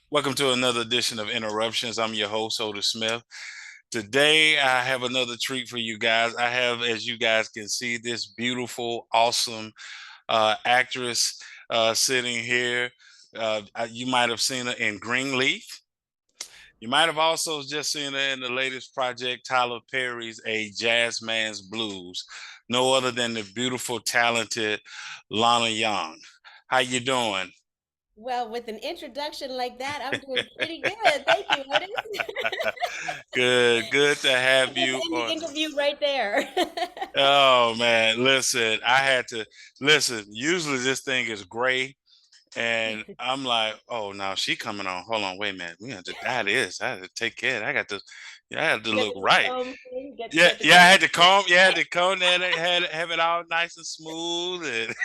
Welcome to another edition of Interruptions. I'm your host, Otis Smith. Today, I have another treat for you guys. I have, as you guys can see, this beautiful, awesome actress sitting here. You might have seen her in Greenleaf. You might have also just seen her in the latest project, Tyler Perry's A Jazzman's Blues. No other than the beautiful, talented Lana Young. How you doing? Well, with an introduction like that, I'm doing pretty good. Thank you, Otis. Good to Let's have you end the on. interview right there. Oh man, listen, I had to listen. Usually this thing is gray, and I'm like, oh no, she coming on. Hold on, wait a minute. We have to dye this. I had to take care of that. I got to yeah, I had to You got look the little right. comb thing, Yeah, got the yeah, I comb. had to comb, yeah, I had to comb that, had have it all nice and smooth and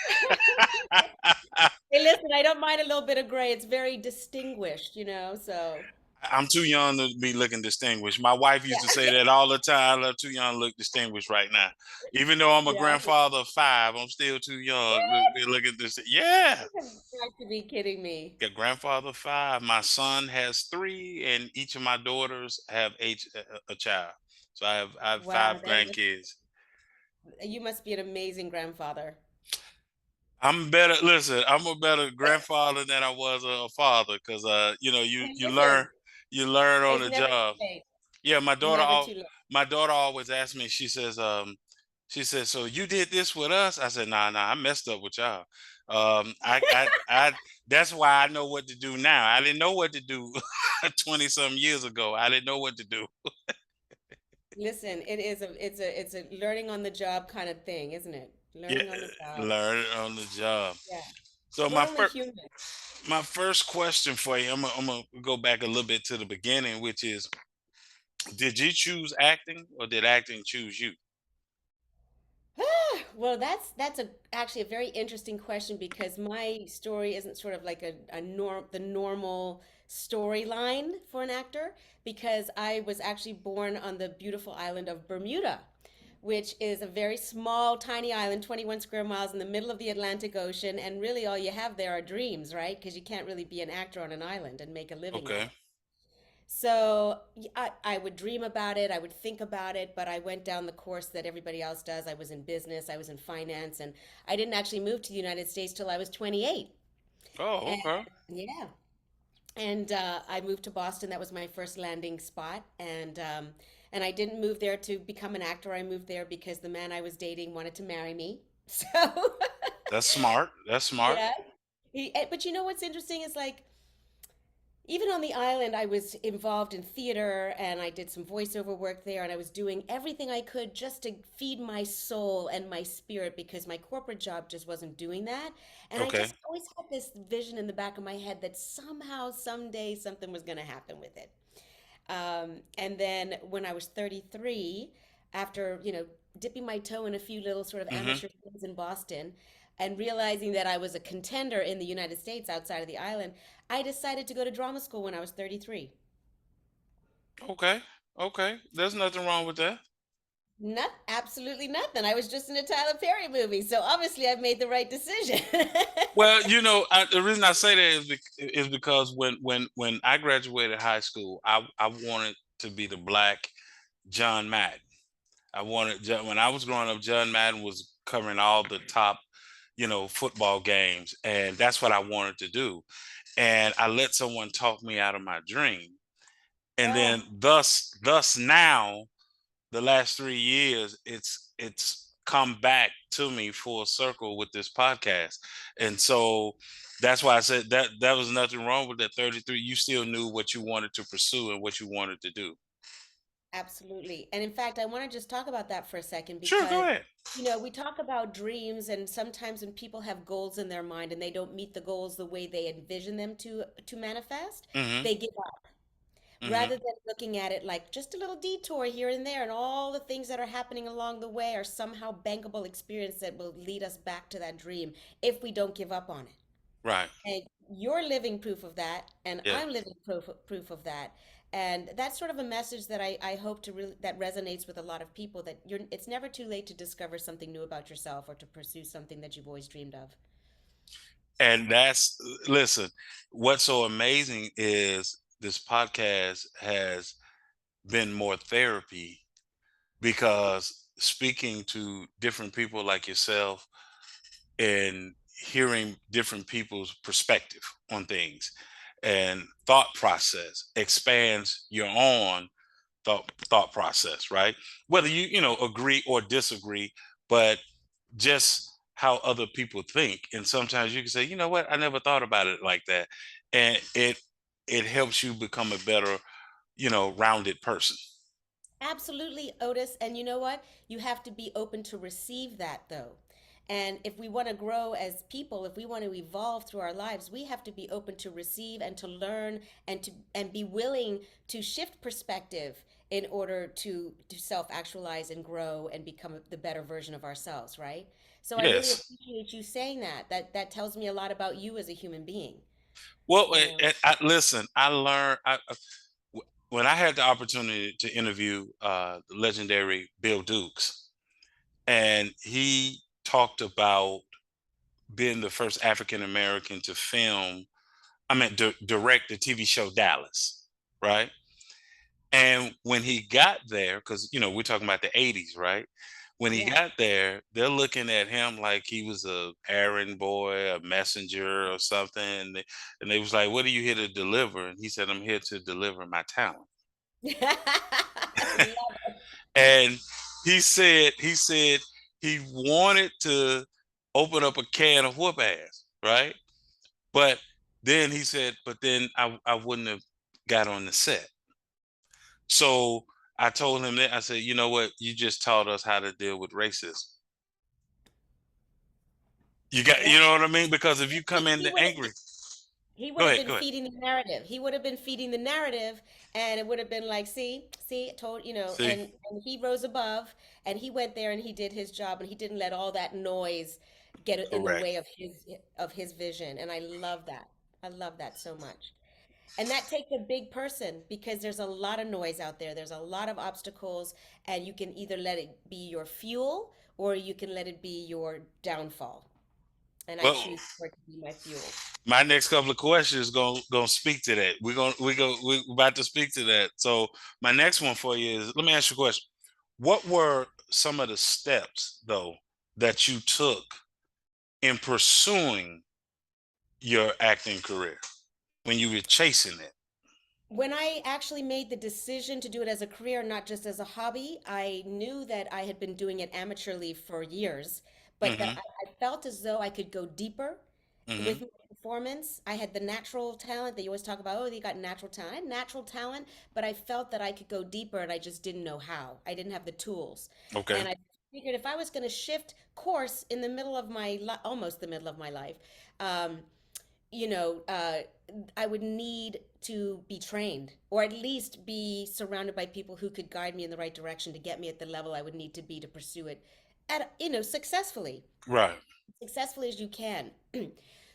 Hey, listen, I don't mind a little bit of gray. It's very distinguished, so I'm too young to be looking distinguished. My wife used to yeah. say that all the time. I'm too young to look distinguished right now. Even though I'm a Yeah. grandfather of five, I'm still too young to be looking this. Yeah, You have got to be kidding me. a grandfather of five. My son has three, and each of my daughters have a child. So I have Wow, five grandkids. you must be an amazing grandfather. I'm better. Listen, I'm a better grandfather than I was a father because you Hey, you learn listen, you learn on it's the never job. too late. Yeah, Never too late. my daughter always asks me, she says, so you did this with us? I said, nah, I messed up with y'all. I that's why I know what to do now. I didn't know what to do 20 some years ago. I didn't know what to do. Listen, it's a learning on the job kind of thing, isn't it? Yeah, Learning on the job. learn it on the job. Yeah. So We're only human. my first question for you, I'm gonna go back a little bit to the beginning, which is, did you choose acting or did acting choose you? Well, that's actually a very interesting question because my story isn't sort of like the normal storyline for an actor because I was actually born on the beautiful island of Bermuda, which is a very small, tiny island, 21 square miles in the middle of the Atlantic Ocean, and really all you have there are dreams, right? Because you can't really be an actor on an island and make a living at Okay. it. So I would dream about it, I would think about it, but I went down the course that everybody else does. I was in business, I was in finance, and I didn't actually move to the United States till I was 28. Oh, And okay. yeah, and I moved to Boston. That was my first landing spot, and I didn't move there to become an actor. I moved there because the man I was dating wanted to marry me. So That's smart. That's smart. yeah, but you know what's interesting is like even on the island, I was involved in theater and I did some voiceover work there, and I was doing everything I could just to feed my soul and my spirit because my corporate job just wasn't doing that. And I Okay. just always had this vision in the back of my head that somehow, someday, something was going to happen with it. And then when I was 33, after, dipping my toe in a few little sort of Mm-hmm. amateur things in Boston and realizing that I was a contender in the United States outside of the island, I decided to go to drama school when I was 33. Okay. Okay. There's nothing wrong with that. Not absolutely nothing. I was just in a Tyler Perry movie, so obviously I've made the right decision. Well, the reason I say that is because when I graduated high school, I wanted to be the black John Madden. When I was growing up, John Madden was covering all the top, football games, and that's what I wanted to do. And I let someone talk me out of my dream, and then Oh, thus now the last 3 years, it's come back to me full circle with this podcast, and so that's why I said that was nothing wrong with that. 33, you still knew what you wanted to pursue and what you wanted to do. absolutely. And in fact, I want to just talk about that for a second Sure, go because, ahead. we talk about dreams, and sometimes when people have goals in their mind and they don't meet the goals the way they envision them to manifest, Mm-hmm. they give up. Mm-hmm. Rather than looking at it like just a little detour here and there, and all the things that are happening along the way are somehow bankable experience that will lead us back to that dream if we don't give up on it. Right. And you're living proof of that, and Yeah. I'm living proof of that. And that's sort of a message that I hope to really that resonates with a lot of people, that it's never too late to discover something new about yourself or to pursue something that you've always dreamed of. And that's listen. what's so amazing is this podcast has been more therapy because speaking to different people like yourself and hearing different people's perspective on things and thought process expands your own thought process, right? Whether you agree or disagree, but just how other people think. And sometimes you can say, you know what, I never thought about it like that. And it helps you become a better, rounded person. Absolutely, Otis. And you know what? You have to be open to receive that, though. And if we want to grow as people, if we want to evolve through our lives, we have to be open to receive and to learn and be willing to shift perspective in order to self-actualize and grow and become the better version of ourselves, right? So I really Yes. appreciate you saying that. That tells me a lot about you as a human being, Well, you know. listen, I learned when I had the opportunity to interview the legendary Bill Dukes, and he talked about being the first African American to direct the TV show Dallas, right? And when he got there, because we're talking about the '80s, right? When he Yeah. got there, they're looking at him like he was a errand boy, a messenger, or something. And they was like, "What are you here to deliver?" And he said, "I'm here to deliver my talent." Love And he said he wanted to open up a can of whoop ass, right? But then he said, but then I wouldn't have got on the set. So I told him that I said, you know what? You just taught us how to deal with racism. Yeah. You know what I mean? Because if you come in He the would have angry, he would go have ahead, been go ahead. feeding the narrative. He would have been feeding the narrative, and it would have been like, see, told See, and he rose above, and he went there and he did his job, and he didn't let all that noise get in the correct. way of his vision. And I love that. I love that so much. And that takes a big person because there's a lot of noise out there. There's a lot of obstacles, and you can either let it be your fuel or you can let it be your downfall. And I Well, choose for it to be my fuel. my next couple of questions gonna speak to that. We're about to speak to that. So my next one for you is, let me ask you a question. What were some of the steps though that you took in pursuing your acting career when you were chasing it? When I actually made the decision to do it as a career, not just as a hobby, I knew that I had been doing it amateurly for years, but that Mm-hmm. I felt as though I could go deeper Mm-hmm. with my performance. I had the natural talent that you always talk about. Oh, you got natural talent. I had natural talent, but I felt that I could go deeper and I just didn't know how. I didn't have the tools. Okay. And I figured if I was going to shift course in the middle of almost the middle of my life, um, you know, I would need to be trained or at least be surrounded by people who could guide me in the right direction to get me at the level I would need to be to pursue it successfully, Right. successfully as you can.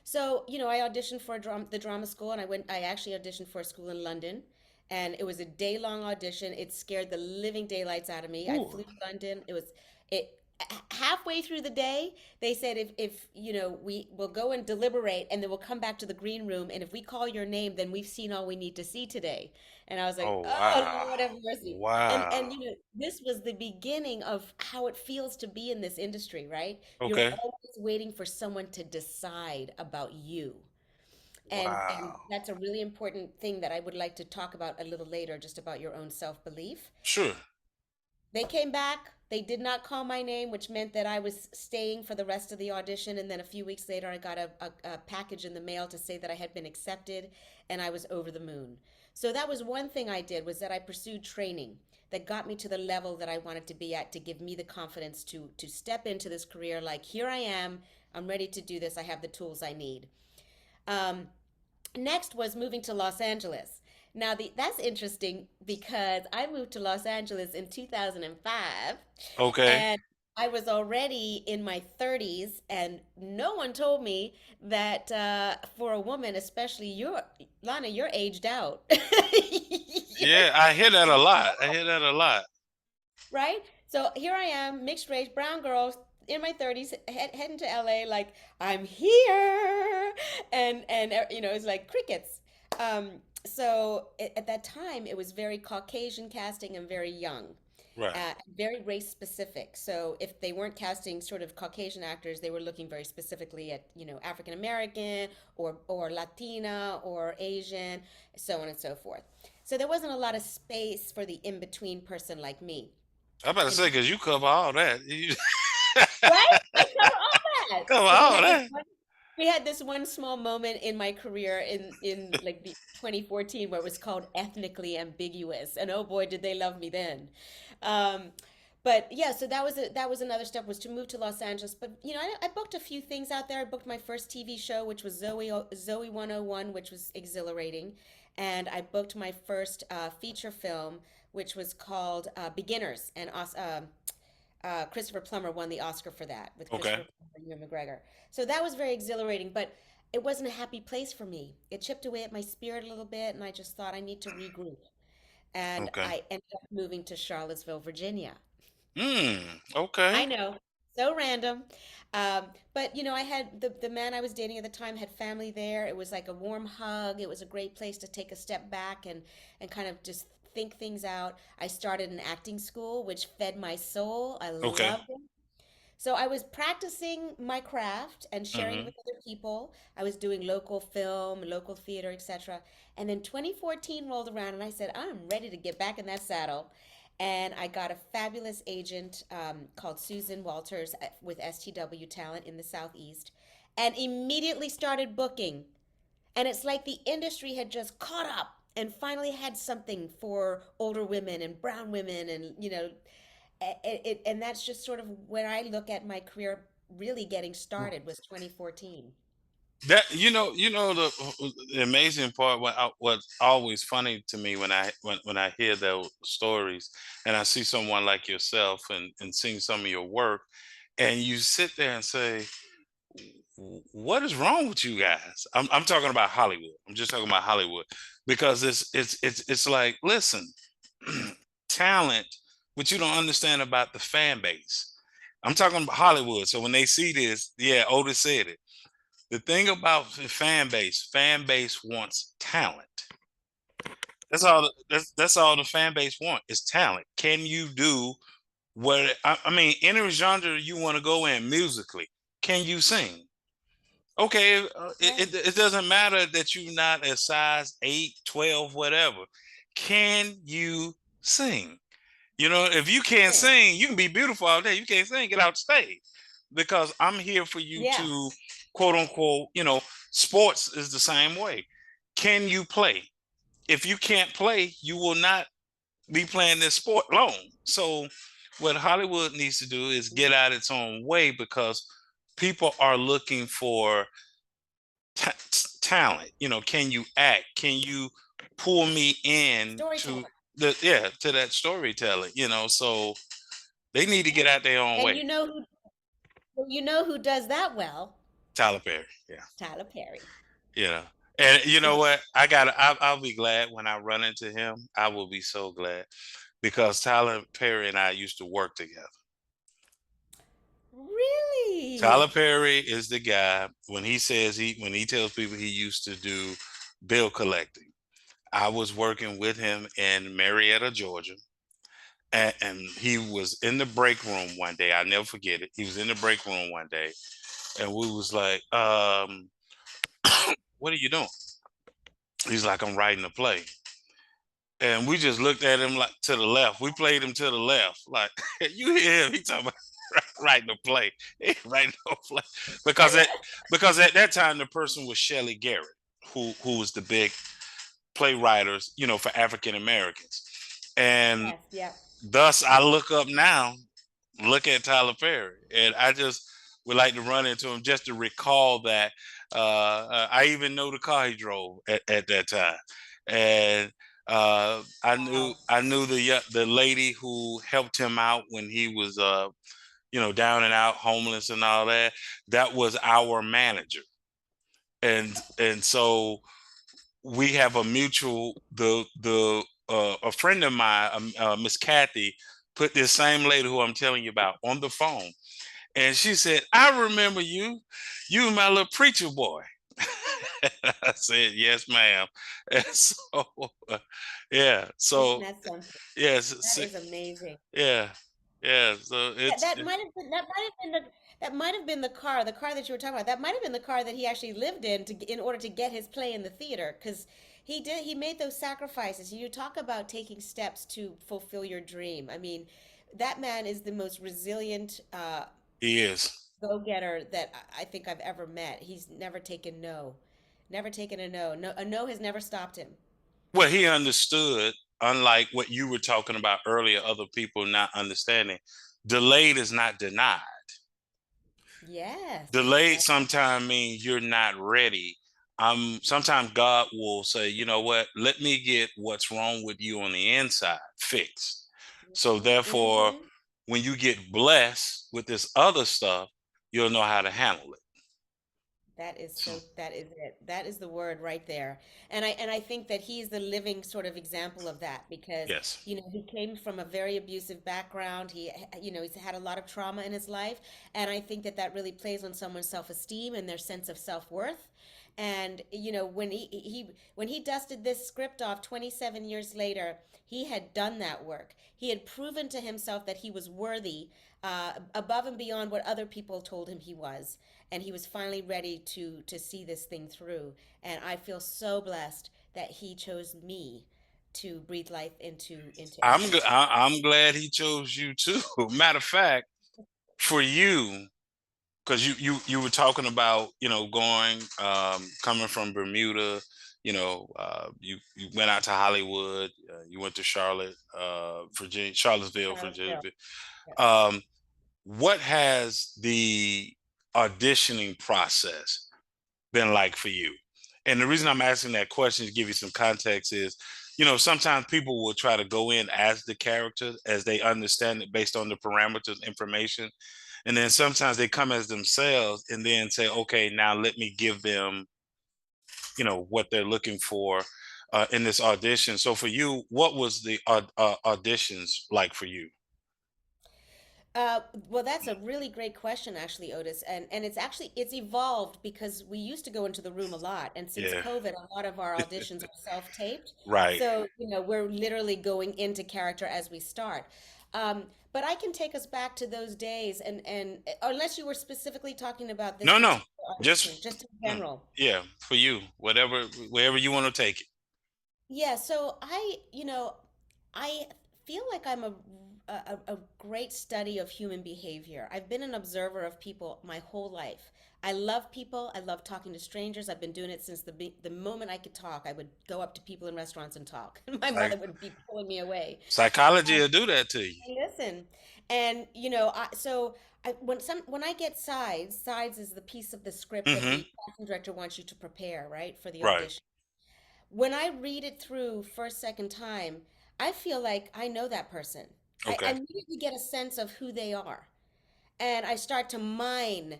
So, I auditioned for the drama school, and I actually auditioned for a school in London, and it was a day-long audition. It scared the living daylights out of me. I Ooh. flew to London. It halfway through the day, they said if we will go and deliberate, and then we'll come back to the green room, and if we call your name, then we've seen all we need to see today. And I was like, Oh oh wow. Lord have mercy. And Wow. this was the beginning of how it feels to be in this industry, right? You're Okay. always waiting for someone to decide about you. And Wow. that's a really important thing that I would like to talk about a little later, just about your own self-belief. Sure. They came back. They did not call my name, which meant that I was staying for the rest of the audition. And then a few weeks later, I got a package in the mail to say that I had been accepted, and I was over the moon. So that was one thing I did, was that I pursued training that got me to the level that I wanted to be at, to give me the confidence to step into this career like, here I am. I'm ready to do this. I have the tools I need. Um, Next was moving to Los Angeles. Now, that's interesting because I moved to Los Angeles in 2005, Okay. and I was already in my 30s, and no one told me that for a woman, especially Lana, you're aged out. Yeah, I hear that a lot. I hear that a lot. Right? So here I am, mixed race, brown girl, in my 30s, heading to LA like I'm here, and it's like crickets. So at that time, it was very Caucasian casting and very young. Right. Very race specific. So if they weren't casting sort of Caucasian actors, they were looking very specifically at, African American or Latina or Asian, so on and so forth. So there wasn't a lot of space for the in-between person like me. I'm about to And say because you cover all that. You right? I cover all that. cover So all that. we had this one small moment in my career in like the 2014 where it was called Ethnically Ambiguous, and oh boy, did they love me then. Um, but yeah, so that was another step, was to move to Los Angeles. But I booked a few things out there. I booked my first TV show, which was Zoe 101, which was exhilarating, and I booked my first feature film, which was called Beginners, and Christopher Plummer won the Oscar for that, with Okay. Christopher Plummer and Ewan McGregor. So that was very exhilarating, but it wasn't a happy place for me. It chipped away at my spirit a little bit, and I just thought I need to regroup. And Okay. I ended up moving to Charlottesville, Virginia. Okay. I know, so random. But I had the man I was dating at the time had family there. It was like a warm hug. It was a great place to take a step back and kind of just think things out. I started an acting school, which fed my soul. I Okay. loved it. So I was practicing my craft and sharing it Hmm. with other people. I was doing local film, local theater, etc. And then 2014 rolled around, and I said, I'm ready to get back in that saddle. And I got a fabulous agent called Susan Walters with STW Talent in the Southeast, and immediately started booking. And it's like the industry had just caught up and finally had something for older women and brown women, and and that's just sort of where I look at my career really getting started, was 2014. That the amazing part, what's always funny to me when I hear those stories and I see someone like yourself and seeing some of your work, and you sit there and say, what is wrong with you guys? I'm talking about Hollywood. I'm just talking about Hollywood because it's like, listen, talent, what you don't understand about the fan base. I'm talking about Hollywood. So when they see this, yeah, Otis said it. The thing about the fan base wants talent. That's all the fan base want is talent. Can you do what I mean, any genre you want to go in musically? Can you sing? Okay, Right. it doesn't matter that you're not a size 8, 12, whatever. Can you sing? If you can't Sure. sing, you can be beautiful all day. You can't sing, get out the stage. Because I'm here for you Yeah. to, quote unquote, sports is the same way. Can you play? If you can't play, you will not be playing this sport long. So what Hollywood needs to do is get out its own way because people are looking for talent. Can you act? Can you pull me in to Storyteller. to that storytelling? So they need to Yeah. get out their own And way. you know who does that well? Tyler Perry, yeah, Tyler Perry. you know. And you know He what? I'll be glad when I run into him. I will be so glad because Tyler Perry and I used to work together. Tyler really. Perry is the guy when he tells people he used to do bill collecting. I was working with him in Marietta, Georgia, and he was in the break room one day. I'll never forget it. He was in the break room one day, and we was like, "What are you doing?" He's like, "I'm writing a play." And we just looked at him like to the left. We played him to the left. Like, you hear him? He talking about writing a play. He writing a play. Because at that time the person was Shelley Garrett, who was the big playwriters, for African Americans. And Yes. Yeah. thus I look up now, look at Tyler Perry. And I just would like to run into him just to recall that. I even know the car he drove at that time. And Wow. I knew the lady who helped him out when he was down and out, homeless and all that. That was our manager, and so we have a mutual the a friend of mine, Miss Kathy, put this same lady who I'm telling you about on the phone, And she said, I remember you. You my little preacher boy. I said, yes, ma'am. And so, yeah. Isn't So, that something? yes. That is amazing. Yeah. Yeah. So That it's, that might have been that might have been the car that you were talking about. That might have been the car that he actually lived in in order to get his play in the theater because he made those sacrifices. You talk about taking steps to fulfill your dream. I mean, that man is the most resilient he is. go-getter that I think I've ever met. He's never taken no. Never taken a no. No, a no has never stopped him. Well, he understood, unlike what you were talking about earlier, other people not understanding. Delayed is not denied. Yes. Delayed That's sometimes means you're not ready. Sometimes God will say, you know what, let me get what's wrong with you on the inside fixed. So therefore, mm-hmm. when you get blessed with this other stuff, you'll know how to handle it. That is So, so, that is it. That is the word right there. And I think that he's the living sort of example of that because, yes. he came from a very abusive background. He's had a lot of trauma in his life, and I think that that really plays on someone's self-esteem and their sense of self-worth. And when he dusted this script off 27 years later, he had done that work. He had proven to himself that he was worthy, above and beyond what other people told him he was, and he was finally ready to see this thing through. And I feel so blessed that he chose me to breathe life into acting. I'm glad he chose you too. Matter of fact, for you, because you were talking about going coming from Bermuda, you went out to Hollywood, you went to Virginia, Charlottesville, Virginia. Charlottesville. Yes. Um, what has the auditioning process been like for you? And the reason I'm asking that question to give you some context is, sometimes people will try to go in as the character as they understand it based on the parameters, information. And then sometimes they come as themselves and then say, okay, now let me give them, what they're looking for in this audition. So for you, what was the auditions like for you? Uh, well, that's a really great question, actually, Otis, and it's evolved because we used to go into the room a lot, and since Yeah, COVID, a lot of our auditions are self-taped, right. so we're literally going into character as we start. But I can take us back to those days, and unless you were specifically talking about this No, no, particular audition, just just in mm, general. yeah, for you, whatever, wherever you want to take it. Yeah, so I feel like I'm a great study of human behavior. I've been an observer of people my whole life. I love people. I love talking to strangers. I've been doing it since the moment I could talk. I would go up to people in restaurants and talk. My Like mother would be pulling me away. psychology Um, will do that to you. I listen, and when I get sides is the piece of the script that Hmm. the casting director wants you to prepare, right, for the Right. audition. When I read it through first, second time, I feel like I know that person. I Okay. immediately get a sense of who they are. And I start to mine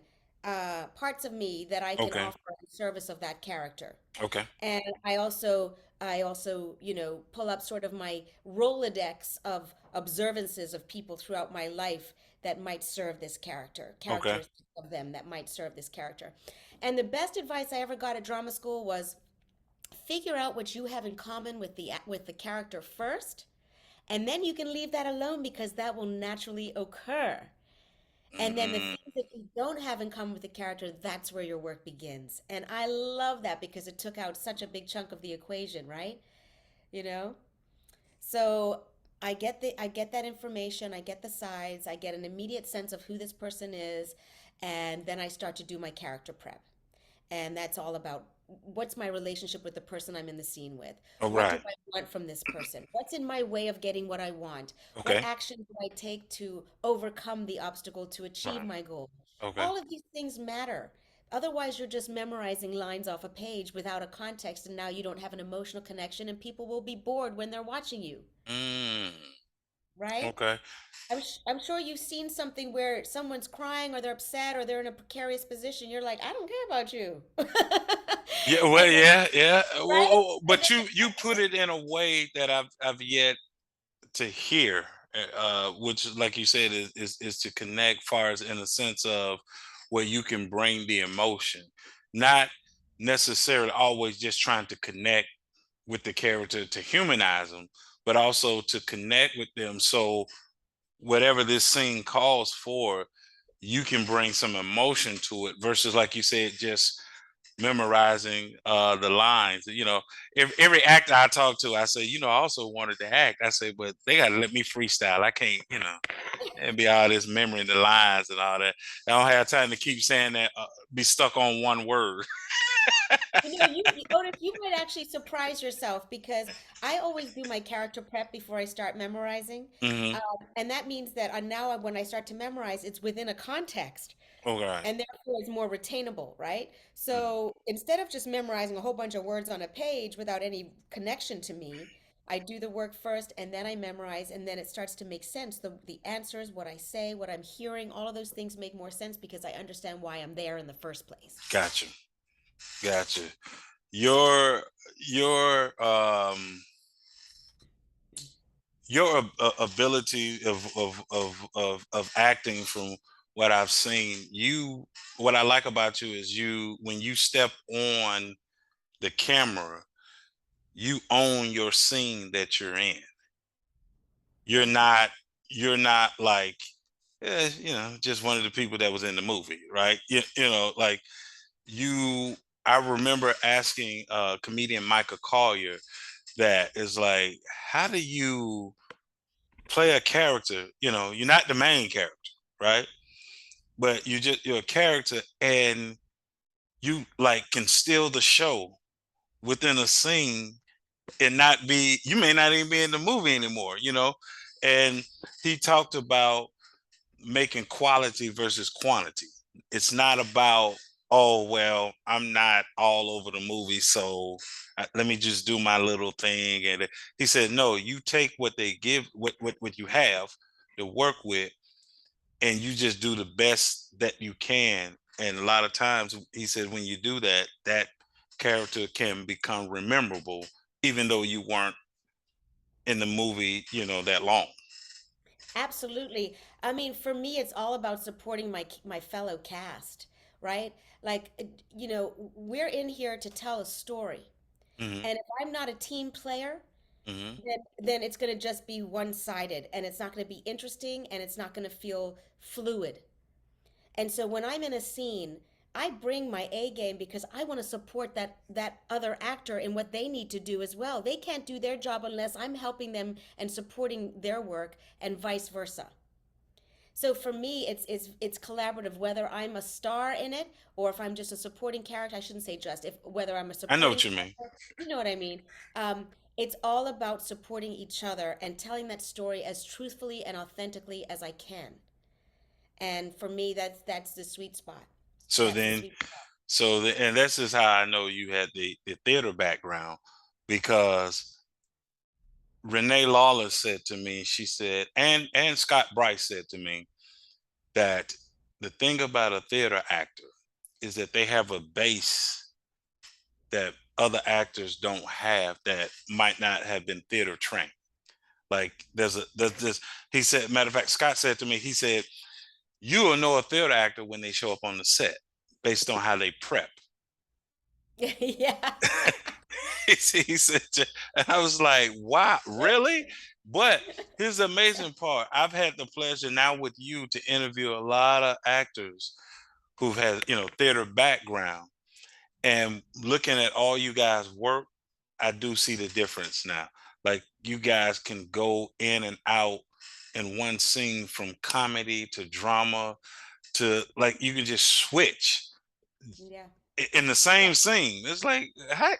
parts of me that I can Okay. offer in service of that character. Okay. And I also, pull up sort of my Rolodex of observances of people throughout my life that might serve this character, Okay. characters of them that might serve this character. And the best advice I ever got at drama school was figure out what you have in common with the character first, and then you can leave that alone because that will naturally occur. And then the Mm, things that you don't have in common with the character, that's where your work begins. And I love that because it took out such a big chunk of the equation, right? You know? So I get that information, I get the sides, I get an immediate sense of who this person is, and then I start to do my character prep. And that's all about what's my relationship with the person I'm in the scene with? all What do right. I want from this person? What's in my way of getting what I want? What Okay. action do I take to overcome the obstacle to achieve Right. my goal? Okay. All of these things matter. Otherwise, you're just memorizing lines off a page without a context, and now you don't have an emotional connection, and people will be bored when they're watching you, Mm, right? okay. I'm sure you've seen something where someone's crying or they're upset or they're in a precarious position. You're like, I don't care about you. Yeah. Well. And then, Yeah. Yeah. right? Well, And but you put it in a way that I've yet to hear. which, like you said, is to connect, far as in a sense of where you can bring the emotion, not necessarily always just trying to connect with the character to humanize them, but also to connect with them. So whatever this scene calls for, you can bring some emotion to it versus, like you said, just memorizing the lines. Every actor I talk to, I say, I also wanted to act. I say, but they gotta let me freestyle. I can't, and be all this memory the lines and all that. I don't have time to keep saying that, be stuck on one word. Otis, you might actually surprise yourself because I always do my character prep before I start memorizing. Hmm. And that means that when I start to memorize, it's within a context Okay. and therefore it's more retainable, right? So instead of just memorizing a whole bunch of words on a page without any connection to me, I do the work first and then I memorize and then it starts to make sense. The answers, what I say, what I'm hearing, all of those things make more sense because I understand why I'm there in the first place. Gotcha. Gotcha. Your your um your ability of acting, from what I've seen, what I like about you is, when you step on the camera, you own your scene that you're in. You're Thank you. not you're not like, just one of the people that was in the movie, right? Like, you I remember asking comedian Micah Collier, that is like, how do you play a character? You're not the main character, right? But you're a character, and you like can steal the show within a scene, and not be you may not even be in the movie anymore. And he talked about making quality versus quantity. It's not about, oh well, I'm not all over the movie, so let me just do my little thing. And he said, no, you take what they give, what you have to work with, and you just do the best that you can. And a lot of times, he said, when you do that, that character can become memorable, even though you weren't in the movie, that long. Absolutely. I mean, for me, it's all about supporting my fellow cast, right? Like, we're in here to tell a story. Hmm. And if I'm not a team player, Hmm. then it's going to just be one-sided and it's not going to be interesting and it's not going to feel fluid. And so when I'm in a scene, I bring my A game because I want to support that other actor in what they need to do as well. They can't do their job unless I'm helping them and supporting their work and vice versa. So for me, it's collaborative. Whether I'm a star in it or if I'm just a supporting character, I shouldn't say just if whether I'm a I know supporting what you mean. character, you know what I mean. It's all about supporting each other and telling that story as truthfully and authentically as I can. And for me, that's the sweet spot. So That's the then, sweet spot. and this is how I know you had the theater background, because Renee Lawler said to me, she said, and Scott Bryce said to me, that the thing about a theater actor is that they have a base that other actors don't have, that might not have been theater trained. Like, there's this, he said, matter of fact, Scott said to me, he said, you will know a theater actor when they show up on the set based on how they prep. Yeah. He said, and I was like, wow, really? But here's the amazing part. I've had the pleasure now with you to interview a lot of actors who've had, theater background. And looking at all you guys work, I do see the difference now. Like, you guys can go in and out in one scene, from comedy to drama to, like, you can just switch Yeah. in the Yeah. same scene. It's like,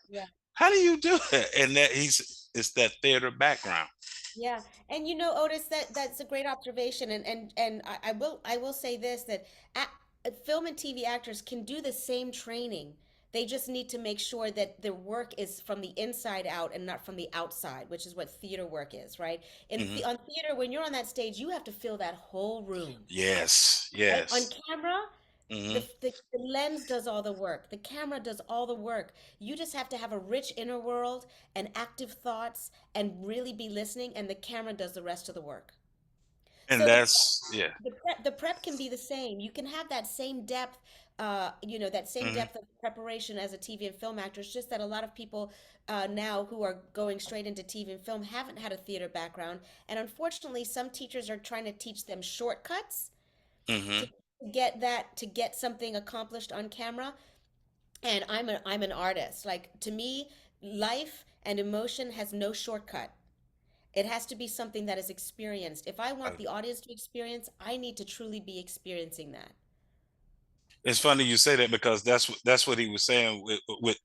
Yeah. how do you do that? And it's that theater background. Yeah, and Otis, that's a great observation, and I will say this that film and TV actors can do the same training. They just need to make sure that their work is from the inside out and not from the outside, which is what theater work is, right? Hmm. On theater, when you're on that stage, you have to fill that whole room. Yes, Right? On yes. camera, Hmm. the lens does all the work. The camera does all the work. You just have to have a rich inner world and active thoughts and really be listening, and the camera does the rest of the work. And So that's yeah. the prep can be the same. You can have that same depth, that same Hmm. depth of preparation as a TV and film actor. It's just that a lot of people now who are going straight into TV and film haven't had a theater background, and unfortunately, some teachers are trying to teach them shortcuts Hmm. to to get something accomplished on camera. And I'm an artist. Like to me, life and emotion has no shortcut. It has to be something that is experienced. If I want the audience to experience, I need to truly be experiencing that. It's funny you say that because that's what he was saying with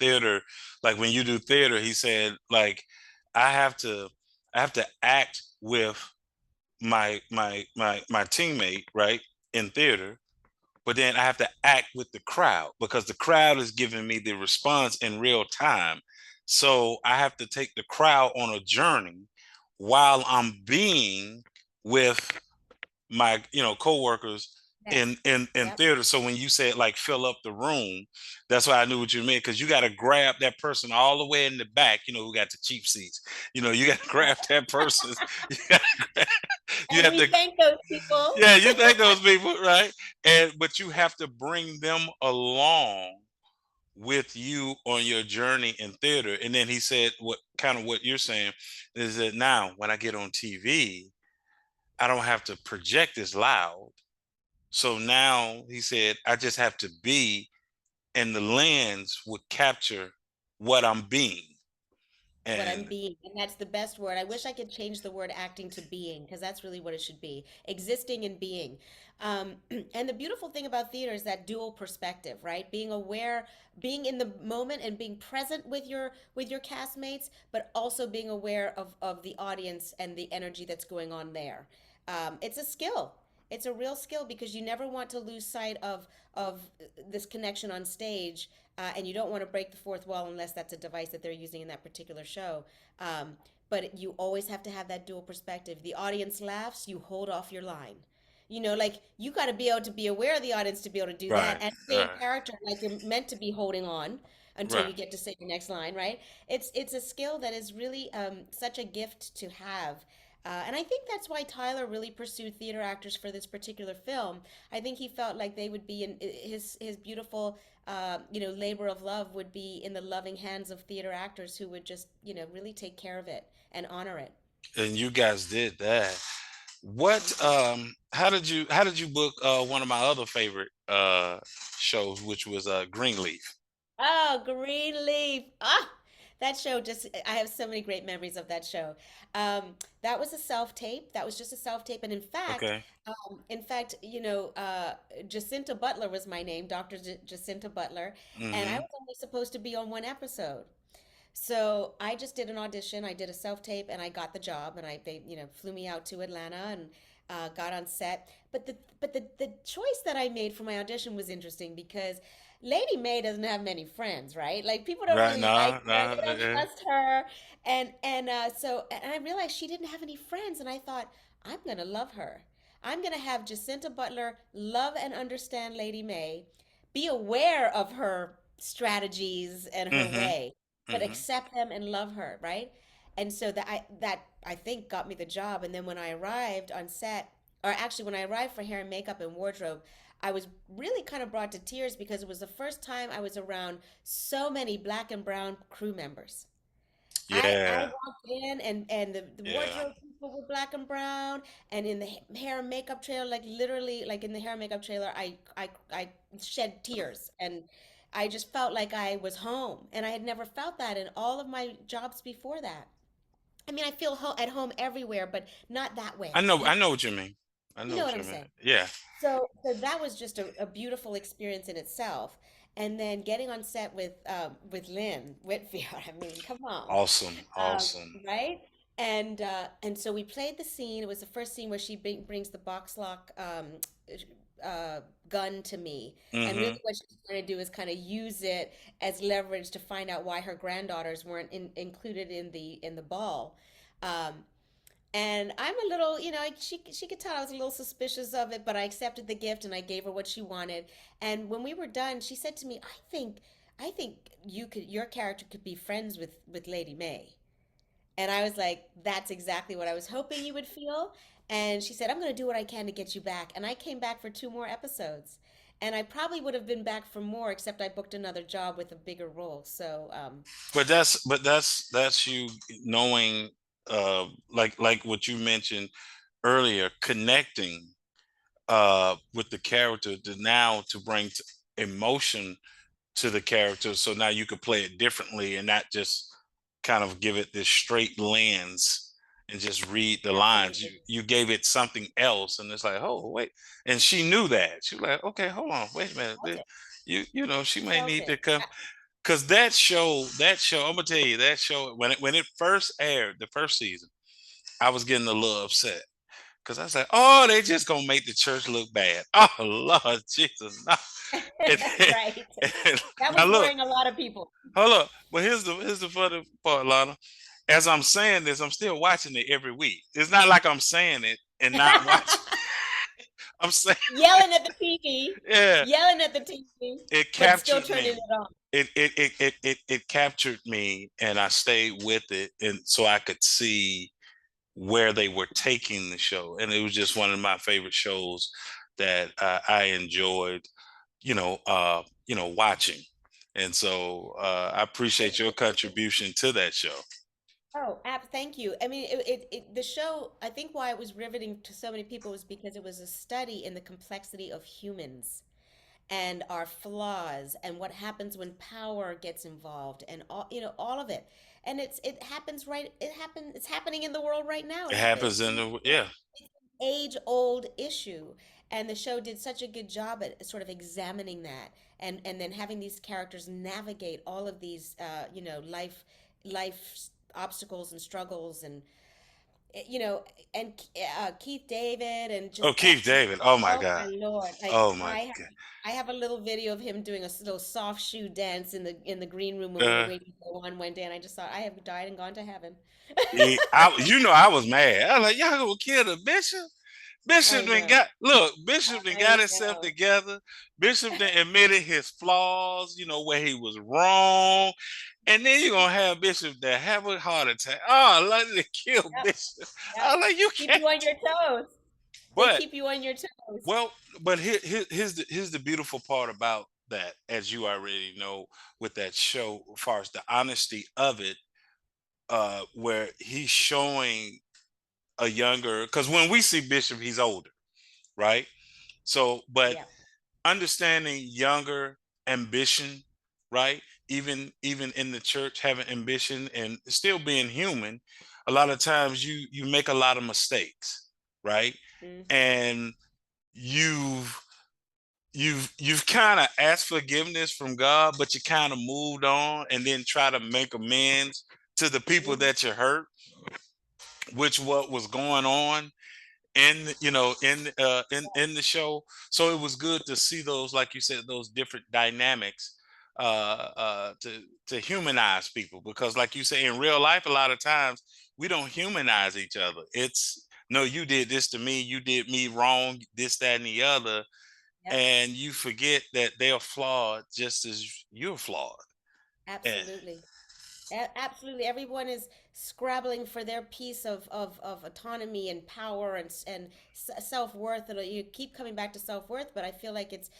theater. Like when you do theater, he said like I have to I have to act with my teammate, right, in theater, but then I have to act with the crowd because the crowd is giving me the response in real time. So I have to take the crowd on a journey while I'm being with my coworkers Yes. in Yep. theater. So when you said like fill up the room, that's why I knew what you meant, because you got to grab that person all the way in the back, who got the cheap seats. You got to grab that person. you, gotta grab, you And have we to thank those people. yeah, you thank those people, right? But you have to bring them along with you on your journey in theater. And then he said what you're saying is that now when I get on TV, I don't have to project as loud. So now he said I just have to be, and the lens would capture what I'm being. What I'm And being. And that's the best word. I wish I could change the word acting to being, because that's really what it should be, existing and being. And the beautiful thing about theater is that dual perspective, right? Being aware, being in the moment and being present with your castmates, but also being aware of the audience and the energy that's going on there. It's a skill. It's a real skill because you never want to lose sight of this connection on stage, and you don't want to break the fourth wall unless that's a device that they're using in that particular show. But you always have to have that dual perspective. The audience laughs, you hold off your line. Like you got to be able to be aware of the audience to be able to do that, right, and stay in right, character like you're meant to be holding on until right. you get to say your next line, right? It's a skill that is really such a gift to have. And I think that's why Tyler really pursued theater actors for this particular film. I think he felt like they would be in his beautiful, labor of love would be in the loving hands of theater actors who would just, really take care of it and honor it. And you guys did that. How did you book one of my other favorite shows, which was Greenleaf? Oh, Greenleaf. Ah, that show just, I have so many great memories of that show. That was a self-tape. That was just a self-tape. And Okay. in fact, Jacinta Butler was my name, Dr. Jacinta Butler. And I Hmm. was only supposed to be on one episode. So I just did an audition. I did a self tape, and I got the job. And they flew me out to Atlanta and got on set. But the choice that I made for my audition was interesting because Lady May doesn't have many friends, right? Like people don't Right. really like Nah, her. nah. They don't trust her. And I realized she didn't have any friends, and I thought I'm gonna love her. I'm gonna have Jacinta Butler love and understand Lady May, be aware of her strategies and her Hmm. way, but Hmm. accept them and love her, right? And so that I think got me the job. And then when I arrived on set, or actually when I arrived for hair and makeup and wardrobe, I was really kind of brought to tears because it was the first time I was around so many black and brown crew members. I Yeah. walked in and the Yeah. wardrobe people were black and brown, and in the hair and makeup trailer, like literally like in the hair and makeup trailer, I shed tears, and I just felt like I was home, and I had never felt that in all of my jobs before that. I mean, I feel at home everywhere, but not that I way. know. I Not, know what you mean. I you know know what what you I'm mean. saying? Yeah. So that was just a beautiful experience in itself. And then getting on set with Lynn Whitfield, I mean, come on, Awesome. Awesome. right? And so we played the scene. It was the first scene where she brings the box lock uh, gun to me, and really Hmm. what she's trying to do is kind of use it as leverage to find out why her granddaughters weren't included in the ball. Um, and I'm a little, she could tell I was a little suspicious of it, but I accepted the gift and I gave her what she wanted. And when we were done, she said to me, I think your character could be friends with Lady May." And I was like, that's exactly what I was hoping you would feel. And she said, I'm going to do what I can to get you back. And I came back for two more episodes. And I probably would have been back for more, except I booked another job with a bigger role. So, But that's you knowing, like what you mentioned earlier, connecting with the character to now to bring emotion to the character, so now you could play it differently and not just kind of give it this straight lens and just read the lines. you absolutely. you gave it something else, and it's like, oh wait. And she knew that. She was like, okay, hold on, wait a minute. Felt it. You know, she She may felt need it. to come, because that show, I'm gonna tell you, that show, when it first aired, the first season, I was getting a little upset because I said, oh, they just gonna make the church look bad. Oh Lord Jesus, no. and, Right. and That now was look, worrying a lot of people. hold up. But here's the funny part, Lana. As I'm saying this, I'm still watching it every week. It's not like I'm saying it and not watching. I'm saying, Yelling at the TV, yeah, yelling at the TV, it but still captured turning me. it on. It captured me, and I stayed with it, and so I could see where they were taking the show. And it was just one of my favorite shows that I enjoyed, watching. And so I appreciate your contribution to that show. Oh, thank you. I mean, the show, I think why it was riveting to so many people was because it was a study in the complexity of humans and our flaws and what happens when power gets involved and all, all of it. And it happens it's happening in the world right now. It It's happens in the, yeah. age-old issue. And the show did such a good job at sort of examining that and then having these characters navigate all of these life obstacles and struggles and you know and Keith David and Oh, just Keith David. Oh my oh God. my Lord, like Oh my I have a little video of him doing a little soft shoe dance in the green room when we were God. waiting for one day, and I just thought I have died and gone to heaven. I was mad. I was like, y'all gonna kill the bishop? I Bishop then know, got look. Bishop then got I himself know. together. Bishop then admitted his flaws. Where he was wrong. And then you're gonna have Bishop that have a heart attack. Oh, like to kill Yep, Bishop. I yep. was like, you Keep can't. you on your toes. They But keep you on your toes. well, but here's the beautiful part about that, as you already know, with that show, as far as the honesty of it, where he's showing a younger, because when we see Bishop, he's older, right? So, but Yeah. understanding younger ambition, right? Even in the church, having ambition and still being human, a lot of times you make a lot of mistakes, right? Hmm. And you've you've kind of asked forgiveness from God, but you kind of moved on and then try to make amends to the people Hmm. that you hurt, which what was going on in the show. So it was good to see those, like you said, those different dynamics, to humanize people, because like you say, in real life, a lot of times we don't humanize each other. It's, no, you did this to me, you did me wrong, this, that, and the other, Yep. and you forget that they're flawed just as you're flawed. And Absolutely. Absolutely, everyone is scrabbling for their piece of autonomy and power and self worth. And you keep coming back to self worth, but I feel like it's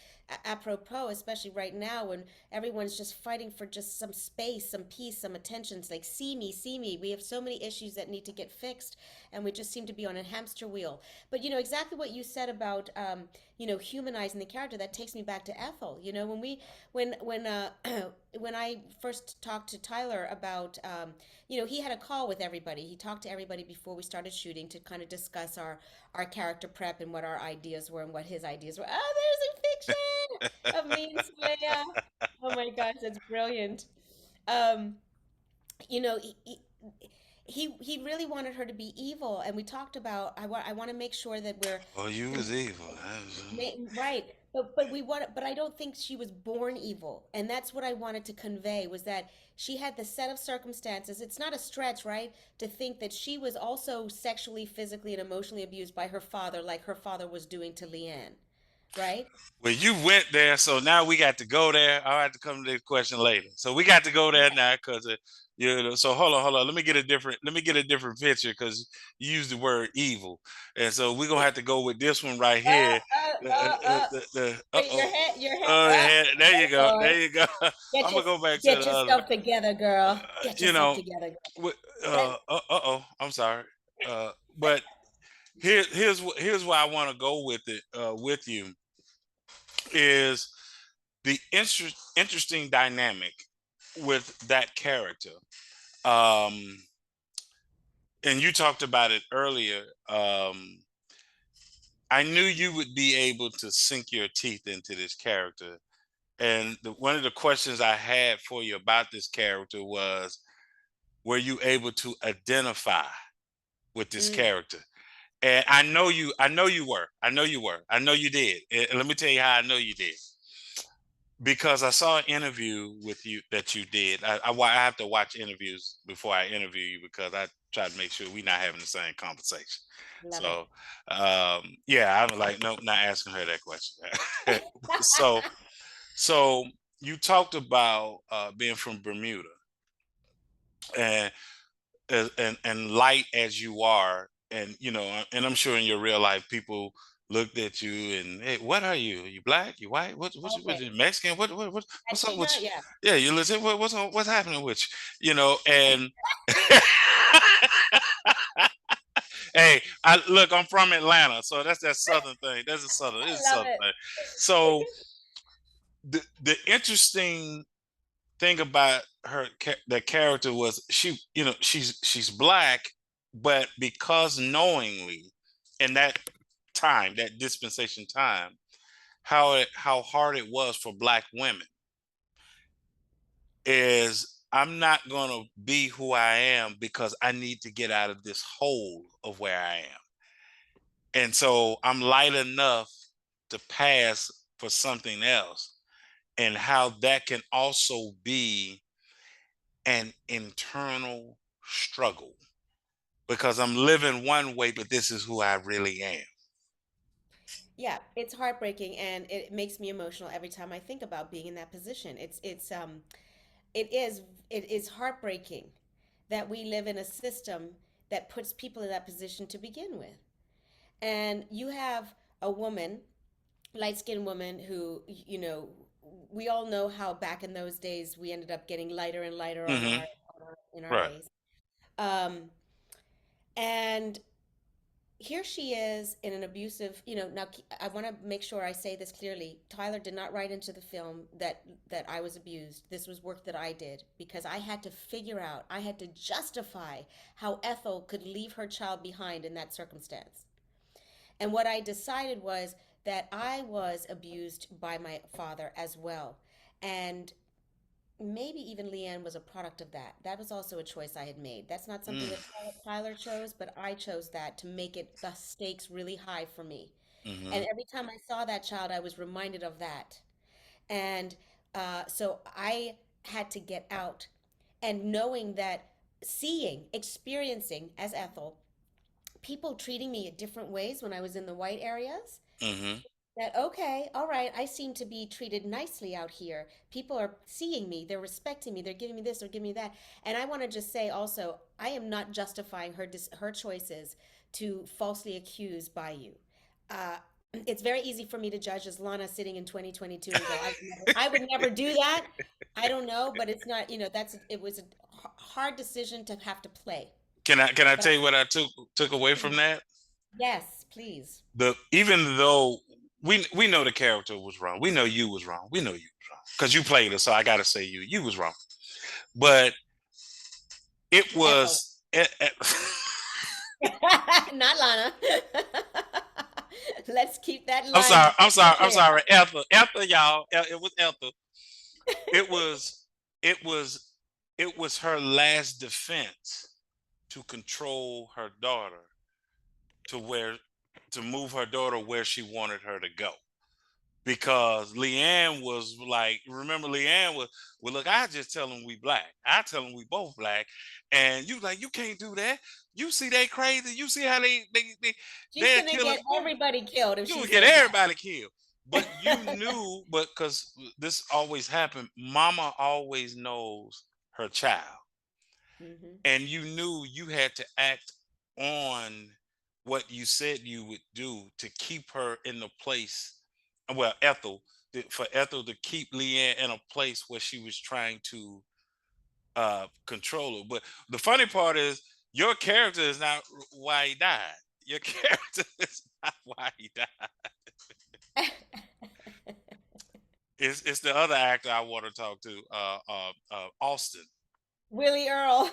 apropos, especially right now when everyone's just fighting for just some space, some peace, some attention. It's like, see me, see me. We have so many issues that need to get fixed, and we just seem to be on a hamster wheel. But exactly what you said about humanizing the character. That takes me back to Ethel. When when I first talked to Tyler about, he had a call with everybody. He talked to everybody before we started shooting to kind of discuss our character prep and what our ideas were and what his ideas were. Oh, there's a fiction of me and Soleil. Oh my gosh, that's brilliant. Um, you know, he really wanted her to be evil, and we talked about I want to make sure that we're oh, you was evil. Right. But we want but I don't think she was born evil. And that's what I wanted to convey was that she had the set of circumstances. It's not a stretch, right? To think that she was also sexually, physically, and emotionally abused by her father like her father was doing to Leanne. right? Well, you went there, so now we got to go there. I'll have to come to this question later. So we got to go there now because you know. So hold on. Let me get a different picture because you used the word evil, and so we're gonna have to go with this one right Uh, here. Wait, your head, Oh yeah, there you oh go, Lord. there you go. Get I'm your, gonna go back to get the other. yourself together, girl. Get You yourself know, together, girl. with, That, oh, I'm sorry. But here's where I want to go with it with you is the interesting dynamic with that character. Um, and you talked about it earlier. I knew you would be able to sink your teeth into this character. And one of the questions I had for you about this character was, were you able to identify with this mm, character? And I know you were. I know you did. And let me tell you how I know you did. Because I saw an interview with you that you did. I have to watch interviews before I interview you because I try to make sure we're not having the same conversation. love it. So yeah, I'm like, nope, not asking her that question. so so you talked about being from Bermuda and and light as you are, and you know, and I'm sure in your real life people looked at you and, hey, what are you? You black? You white? What Okay. you Mexican? What's up with Latina, yeah. you? Yeah, you listen. What's happening with you? You know, and hey, I look. I'm from Atlanta, so that's that southern thing. That's a southern. It's a I love southern it. thing. So the interesting thing about the character was she, you know, she's black, but because knowingly in that time, that dispensation time, how hard it was for black women is, I'm not gonna be who I am because I need to get out of this hole of where I am. And so I'm light enough to pass for something else. And how that can also be an internal struggle because I'm living one way, but this is who I really am. Yeah, it's heartbreaking and it makes me emotional every time I think about being in that position. It is it is heartbreaking that we live in a system that puts people in that position to begin with. And you have a woman, light-skinned woman who, you know, we all know how back in those days we ended up getting lighter and lighter Hmm. on our in our Right. race. Um, and here she is in an abusive, you know, now I want to make sure I say this clearly. Tyler did not write into the film that I was abused. This was work that I did because I had to figure out, I had to justify how Ethel could leave her child behind in that circumstance. And what I decided was that I was abused by my father as well. And maybe even Leanne was a product of that. That was also a choice I had made. That's not something that Tyler chose, but I chose that to make it the stakes really high for me. Mm-hmm. And every time I saw that child, I was reminded of that. And so I had to get out. And knowing that, seeing, experiencing as Ethel, people treating me in different ways when I was in the white areas, Mm-hmm. that okay, all right, I seem to be treated nicely out here. People are seeing me, they're respecting me, they're giving me this, they're giving me that. And I want to just say also, I am not justifying her choices to falsely accuse by you. uh, it's very easy for me to judge as Lana sitting in 2022 and go, I would never do that. I don't know, but it's not, you know, it was a hard decision to have to play. Can I But tell you what I took away from that? yes, please. The Even though we know the character was wrong, we know you was wrong, we know you was wrong because you played it. So I gotta say you was wrong. But it Ethel. was. Not Lana. Let's keep that I'm line sorry. very I'm clear. sorry. Ethel, y'all. It was Ethel. It was. It was. It was her last defense to control her daughter to where to move her daughter where she wanted her to go. Because Leanne was like, remember Leanne was, well, look, I just tell them we black. I tell them we both black, and you like, you can't do that. You see they crazy. You see how She's they'll gonna kill get us. everybody killed if You she will get says that. everybody killed. but you knew, but because this always happened, mama always knows her child. Hmm. And you knew you had to act on what you said you would do to keep her in the place. Well, Ethel, for Ethel to keep Leanne in a place where she was trying to control her. But the funny part is, your character is not why he died. Your character is not why he died. It's the other actor I want to talk to, Austin. Willie Earl.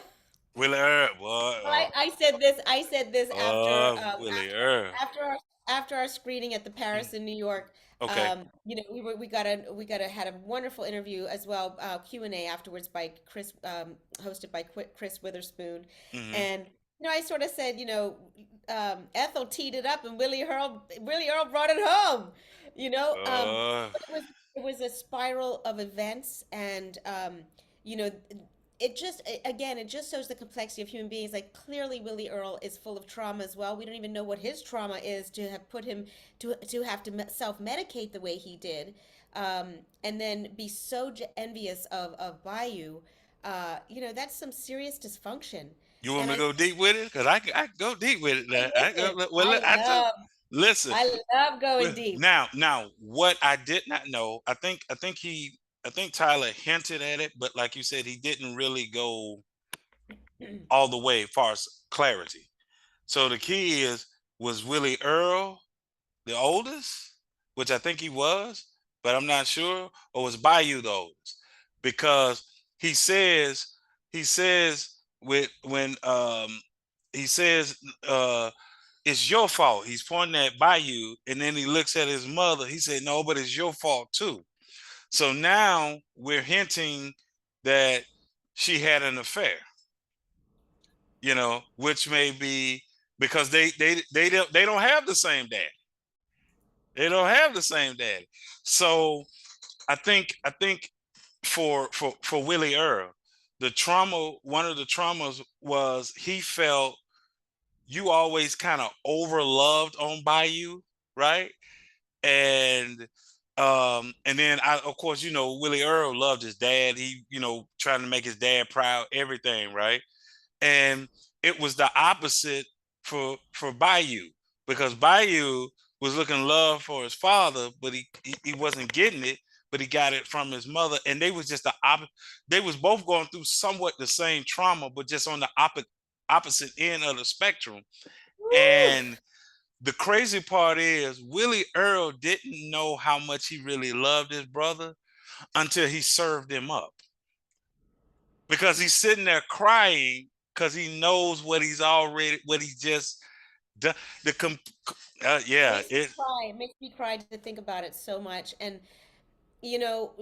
Willie Earl, boy, Well, I said this. I said this after Willie Earl. after our after our screening at the Mm, Paris in New York. okay. We got a had a wonderful interview as well, Q&A afterwards by Chris, hosted by Chris Witherspoon, Hmm. and I sort of said, Ethel teed it up and Willie Earl brought it home, you know. Uh, But it was a spiral of events, and you know it just again it just shows the complexity of human beings. Like, clearly Willie Earl is full of trauma as well. We don't even know what his trauma is to have put him to have to self-medicate the way he did, and then be so envious of Bayou. That's some serious dysfunction. you want And me to I go deep with it? Cause I can go deep with it. Now. I go, listen, well, I just listen. I love going deep. Now, what I did not know, I think Tyler hinted at it, but like you said, he didn't really go all the way as far as clarity. So the key is, was Willie Earl the oldest, which I think he was, but I'm not sure, or was Bayou the oldest? Because he says he says with when he says it's your fault. He's pointing at Bayou, and then he looks at his mother. He said, "No, but it's your fault too." So now we're hinting that she had an affair, which may be because they don't have the same dad. They don't have the same daddy. So I think for Willie Earl, one of the traumas was he felt you always kind of overloved on Bayou, right? And then of course, Willie Earl loved his dad. He, trying to make his dad proud, everything, right? And it was the opposite for Bayou, because Bayou was looking love for his father, but he wasn't getting it, but he got it from his mother, and they was just they was both going through somewhat the same trauma, but just on the opposite end of the spectrum. Woo! And the crazy part is Willie Earl didn't know how much he really loved his brother until he served him up, because he's sitting there crying because he knows what he just done. The yeah, Makes me cry. It makes me cry to think about it so much. And you know,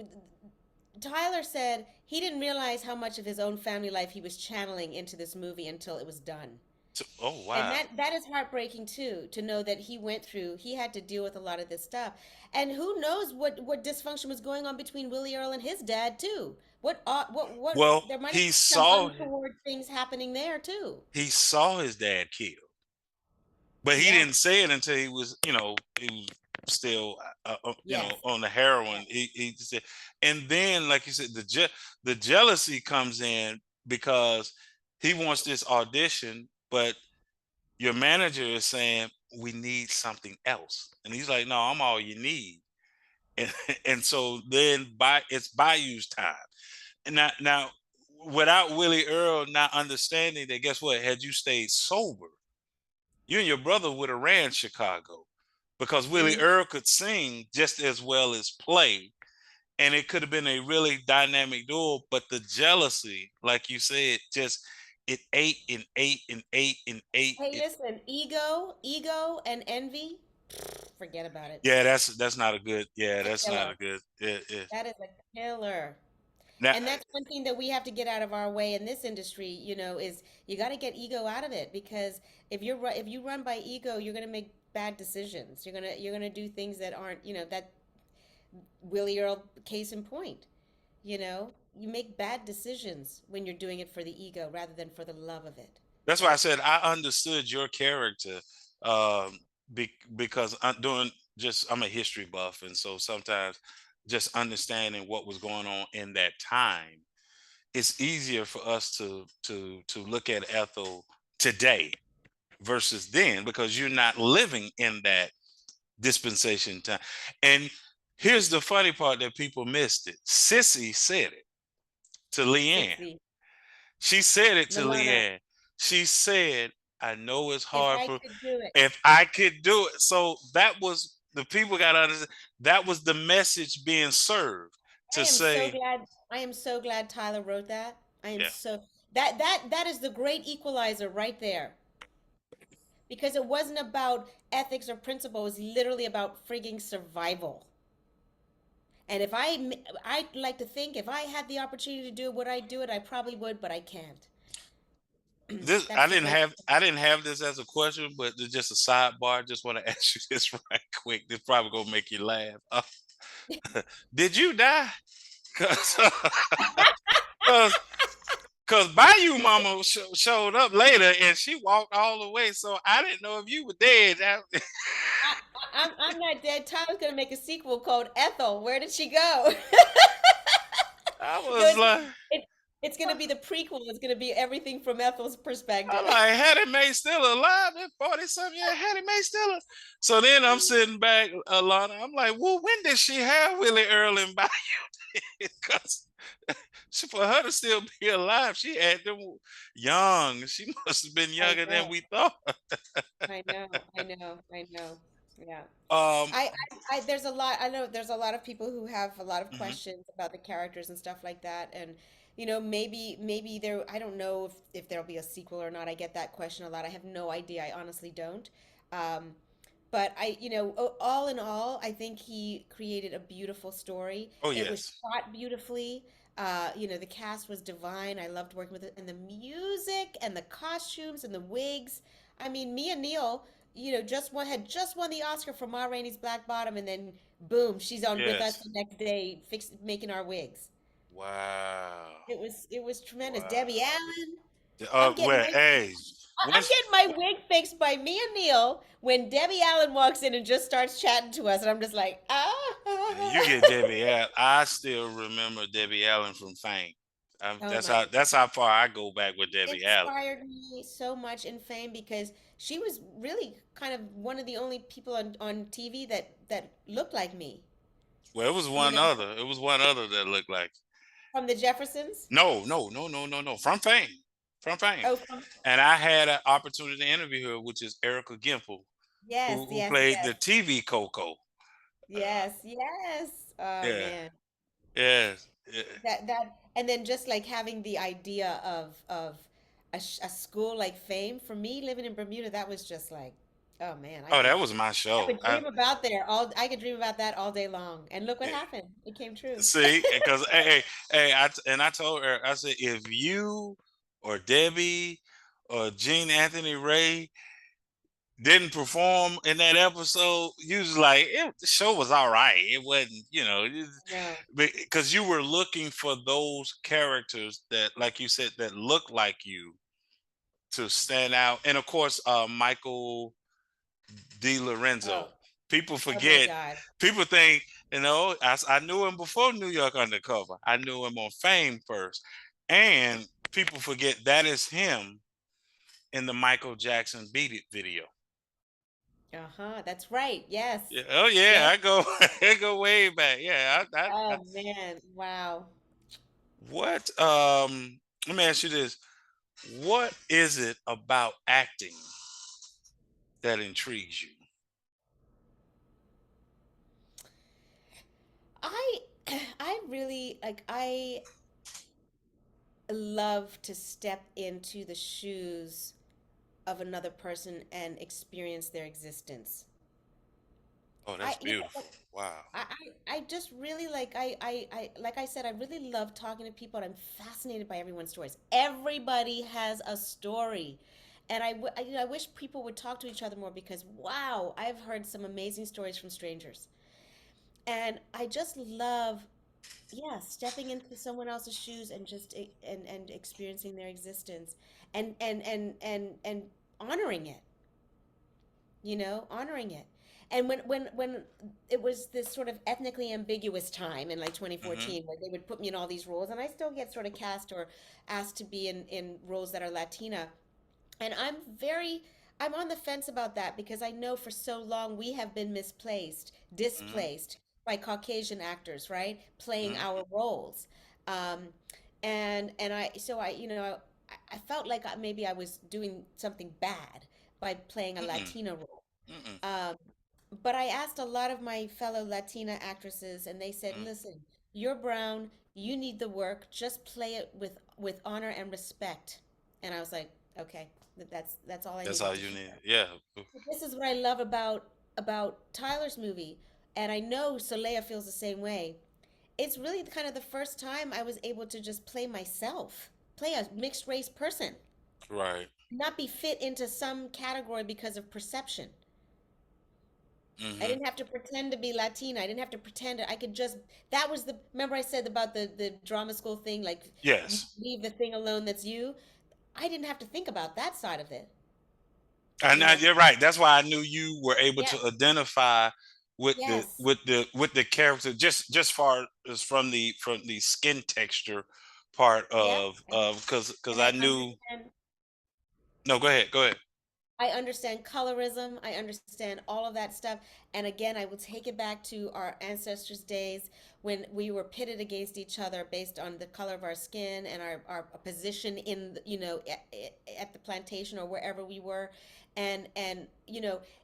Tyler said he didn't realize how much of his own family life he was channeling into this movie until it was done. oh And wow. that is heartbreaking too, to know that he had to deal with a lot of this stuff. And who knows what dysfunction was going on between Willie Earl and his dad too. What Well, there might have been some untoward things happening there too. he saw his dad killed, but he Yeah. didn't say it until he was still Yes. on the Yes. heroin. He said, and then like you said, the jealousy comes in because he wants this audition, but your manager is saying we need something else, and he's like, no, I'm all you need. And, and so then it's Bayou's time. And now without Willie Earl not understanding that, guess what? Had you stayed sober, you and your brother would have ran Chicago, because Willie Hmm. Earl could sing just as well as play. And it could have been a really dynamic duo, but the jealousy, like you said, just it ate and ate and ate and ate Hey, it. listen, ego and envy, forget about it. Yeah, that's not a good. Yeah, A that's not a killer. good. That is a killer. Now, And that's one thing that we have to get out of our way in this industry, is you got to get ego out of it, because if you run by ego, you're going to make bad decisions. You're going to do things that aren't, that Willie Earl case in point. You make bad decisions when you're doing it for the ego rather than for the love of it. that's why I said I understood your character, um, because during just I'm a history buff, and so sometimes just understanding what was going on in that time, it's easier for us to look at Ethel today versus then because you're not living in that dispensation time. And here's the funny part that people missed it. Sissy said it to Leanne. Sissy, She said it to Milana, Leanne. She said, I know it's if hard I for could do it. if I could do it. So that was the people got to understand that was the message being served I to am so say, glad. I am so glad Tyler wrote that. I am yeah, so that is the great equalizer right there. Because it wasn't about ethics or principle. It was literally about frigging survival. And if I'd like to think if I had the opportunity to do it, would I do it? I probably would, but I can't. this That's the great. I didn't have this as a question, but it's just a sidebar. I just want to ask you this right quick. This probably gonna make you laugh. Did you die? Cause, cause, cause Bayou Mama showed up later and she walked all the way, so I didn't know if you were dead. I'm not dead. Tyler's gonna make a sequel called Ethel. Where did she go? I No, was like, it, it's gonna be the prequel. It's gonna be everything from Ethel's I'm perspective. like, Hattie Mae still alive at 40 something years. Hattie Mae still alive. So then I'm sitting back, Lana. I'm like, well, when did she have Willie Earl and Bayou? Because for her to still be alive, she had them young. She must have been I younger than know. we thought. I know, I know, I know. Yeah. Um, There's a lot, I know there's a lot of people who have a lot of mhm. questions about the characters and stuff like that. And, maybe there, I don't know if there'll be a sequel or not. I get that question a lot. I have no idea. I honestly don't. Um, but all in all, I think he created a beautiful story. Oh It was yes, shot beautifully. The cast was divine. I loved working with it, and the music and the costumes and the wigs. I mean, Mia Neal, just won the Oscar for Ma Rainey's Black Bottom, and then boom, she's on with us yes. the next day, making our wigs. Wow, It was tremendous. Debbie wow. Allen, I'm getting Well, my hey, I'm once getting my wig fixed by Mia Neal when Debbie Allen walks in and just starts chatting to us, and I'm just like, you ah. get Debbie Allen, I still remember Debbie Allen from Fame. Oh my That's how far I go back with Debbie Allen. inspired me so much in Fame because she was really kind of one of the only people on TV that looked like me. Well, it was You one know, other. It was one other that looked like. from the Jeffersons. No, no, no, no, no, no. From Fame, from Fame. Oh, from And I had an opportunity to interview her, which is Erica Gimple, yes, who yes, played yes, the TV Coco. Uh, yes, yes. Oh yeah, man, yes, yeah. and then just like having the idea of a school like Fame for me living in Bermuda, that was just like, oh man, Oh, that was my I show. could dream about I could dream about that all day long. And look what Yeah. happened. It came true. See, because hey, I told her, I said, if you or Debbie or Gene Anthony Ray didn't perform in that episode, you was like, the show was all right. It wasn't, No. because you were looking for those characters that, like you said, that look like you to stand out. And of course, Michael D. Lorenzo. Oh, People oh my forget. God. People think, I knew him before New York Undercover. I knew him on Fame first, and people forget that is him in the Michael Jackson "Beat It" video. Uh-huh. That's right. Yes. Yeah. Oh yeah, Yes. I go I go way back. Yeah. Oh man. Wow. What? Let me ask you this: what is it about acting that intrigues you? I I really like I love to step into the shoes of another person and experience their existence. Oh, I that's you know beautiful. Wow. I just really like I said, I really love talking to people, and I'm fascinated by everyone's stories. Everybody has a story. And I wish people would talk to each other more because wow, I've heard some amazing stories from strangers. And I just love, yeah, stepping into someone else's shoes and and experiencing their existence and honoring it, honoring it. And when it was this sort of ethnically ambiguous time in like Hmm. 2014 where they would put me in all these roles, and I still get sort of cast or asked to be in roles that are Latina. And I'm on the fence about that because I know for so long we have been misplaced, Hmm. displaced by Caucasian actors, right? Playing Hmm. our roles. Um, and I felt like maybe I was doing something bad by playing a Mm-mm. Latina role. Mm-mm. Um, but I asked a lot of my fellow Latina actresses, and they said, Mm. "Listen, you're brown. You need the work. Just play it with honor and respect." And I was like, "Okay, that's all I That's needed all to you hear." need. Yeah. But this is what I love about Tyler's movie, and I know Soleil feels the same way. It's really kind of the first time I was able to just play myself, play a mixed race person, Right. not be fit into some category because of perception. I Hmm. didn't have to pretend to be Latina. I didn't have to pretend. I could just, that was the, remember I said about the drama school thing, like you Yes. leave the thing alone that's you. I didn't have to think about that side of it, And you know? you're right. That's why I knew you were able Yes, to identify with the yes, character just far as from the skin texture part yeah. of because And I I knew. understand No, go ahead. Go ahead. I understand colorism. I understand all of that stuff. And again, I will take it back to our ancestors' days when we were pitted against each other based on the color of our skin and our position in, at the plantation or wherever we were. And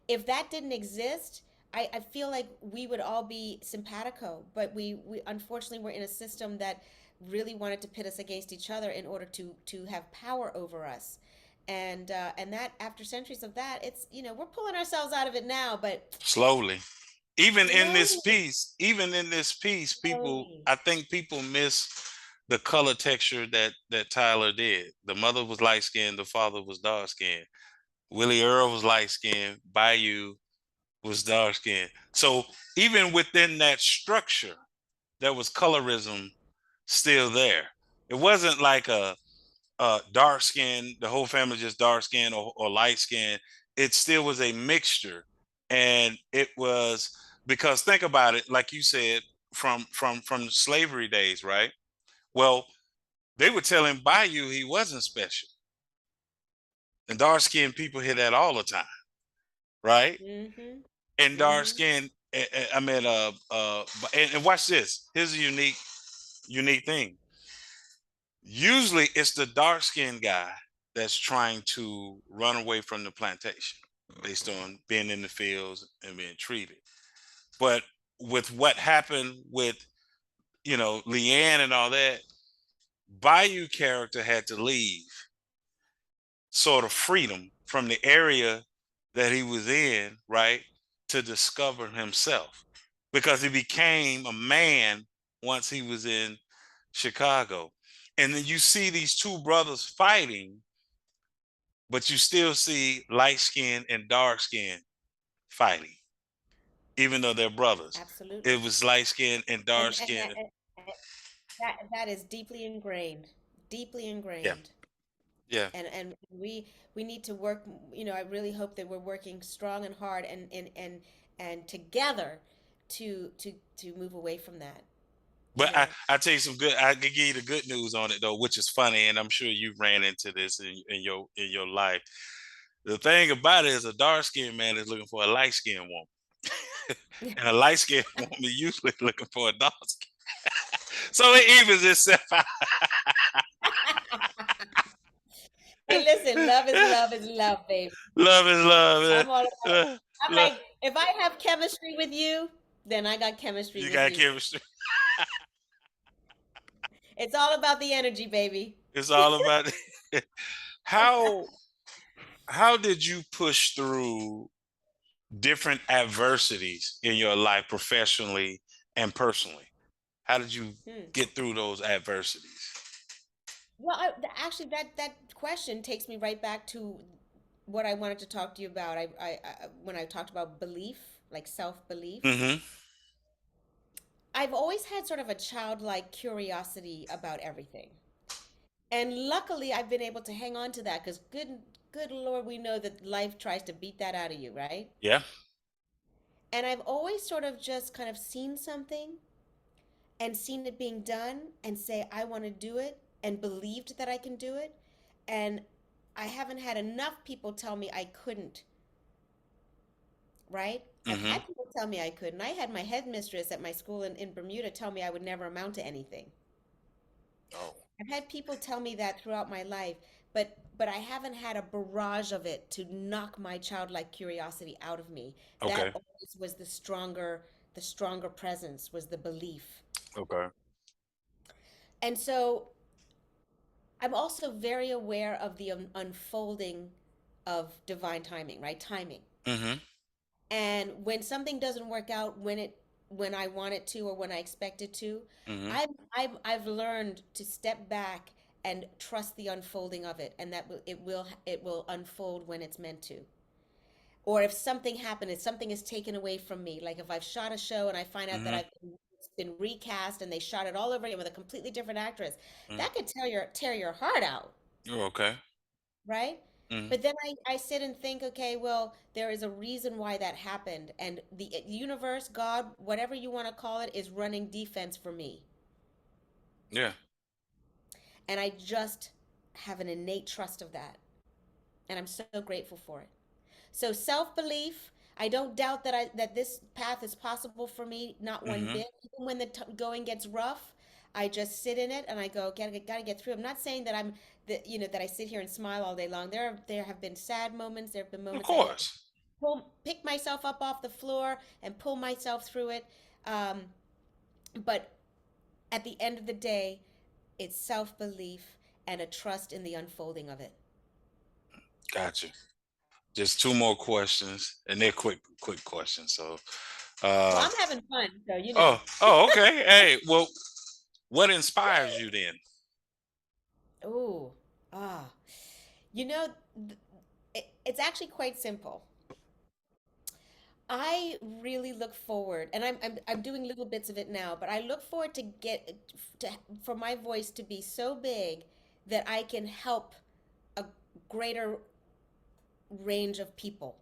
if that didn't exist, I feel like we would all be simpatico. But we unfortunately we're in a system that really wanted to pit us against each other in order to have power over us, and that after centuries of that, it's we're pulling ourselves out of it now, but Slowly. slowly, Even in this piece, people, slowly. I think people miss the color texture that Tyler did. The mother was light skinned, the father was dark skinned. Willie Earl was light skinned, Bayou was dark skinned. So even within that structure, there was colorism still there. It wasn't like a dark skin, the whole family just dark skin or light skin. It still was a mixture. And it was because think about it, like you said, from slavery days, right? Well, they would tell him Bayou he wasn't special. And dark skinned people hear that all the time, right? Mm-hmm. And dark Mm-hmm. skin, I mean, and watch this. Here's a unique thing. Usually, it's the dark skinned guy that's trying to run away from the plantation based on being in the fields and being treated. But with what happened with Leanne and all that, Bayou character had to leave sort of freedom from the area that he was in, right, to discover himself because he became a man once he was in Chicago. And then you see these two brothers fighting, but you still see light skin and dark skin fighting, even though they're brothers. It Absolutely. was light skin and dark And skin. that is deeply ingrained, deeply Yeah, ingrained. yeah. And we need to work. I really hope that we're working strong and hard and together to move away from that. you But I, know I tell you some good. I can give you the good news on it though, which is funny, and I'm sure you've ran into this in your life. The thing about it is, a dark skinned man is looking for a light skinned woman, and a light skinned woman usually looking for a dark skin. So it evens itself out. Hey, listen, love is love, baby. Love is love. I'm all about. I'm Love. like, if I have chemistry with you, then I got chemistry You with got you. chemistry. It's all about the energy, baby. It's all about how how did you push through different adversities in your life professionally and personally? How did you Hmm. get through those adversities? Well, actually, that question takes me right back to what I wanted to talk to you about. When I talked about belief, like self belief. Mm-hmm. I've always had sort of a childlike curiosity about everything. And luckily, I've been able to hang on to that because good Lord, we know that life tries to beat that out of you, right? Yeah. And I've always sort of just kind of seen something and seen it being done and say, I want to do it and believed that I can do it. And I haven't had enough people tell me I couldn't, right? I've Mm-hmm. had people tell me I couldn't. I had my headmistress at my school in Bermuda tell me I would never amount to anything. Oh, I've had people tell me that throughout my life, but I haven't had a barrage of it to knock my childlike curiosity out of me. That okay. always was the stronger presence was the belief. Okay. And so I'm also very aware of the unfolding of divine timing, right? Timing. Mm-hmm. And when something doesn't work out when I want it to or when I expect it to, Mm-hmm. I've learned to step back and trust the unfolding of it, and that it will unfold when it's meant to. Or if something happened, if something is taken away from me, like if I've shot a show and I find out that Mm-hmm. it's been recast and they shot it all over again with a completely different actress, Mm-hmm. that could tear your heart out, Oh, okay. right? Mm-hmm. But then I sit and think, okay, well, there is a reason why that happened. And the universe, God, whatever you want to call it, is running defense for me. Yeah. And I just have an innate trust of that. And I'm so grateful for it. So self-belief, I don't doubt that this path is possible for me, not one Mm-hmm. bit. Even when the going gets rough, I just sit in it and I go, gotta get through. I'm not saying that that I sit here and smile all day long. There have been sad moments. There have been Of moments I had to course. pick myself up off the floor and pull myself through it. Um, but at the end of the day, it's self-belief and a trust in the unfolding of it. Gotcha. Just two more questions, and they're quick questions. So, Well, uh, I'm having fun, so you know. oh, okay. Hey, well, what inspires you then? Ooh, ah. You know, it's actually quite simple. I really look forward, and I'm doing little bits of it now, but I look forward to for my voice to be so big that I can help a greater range of people.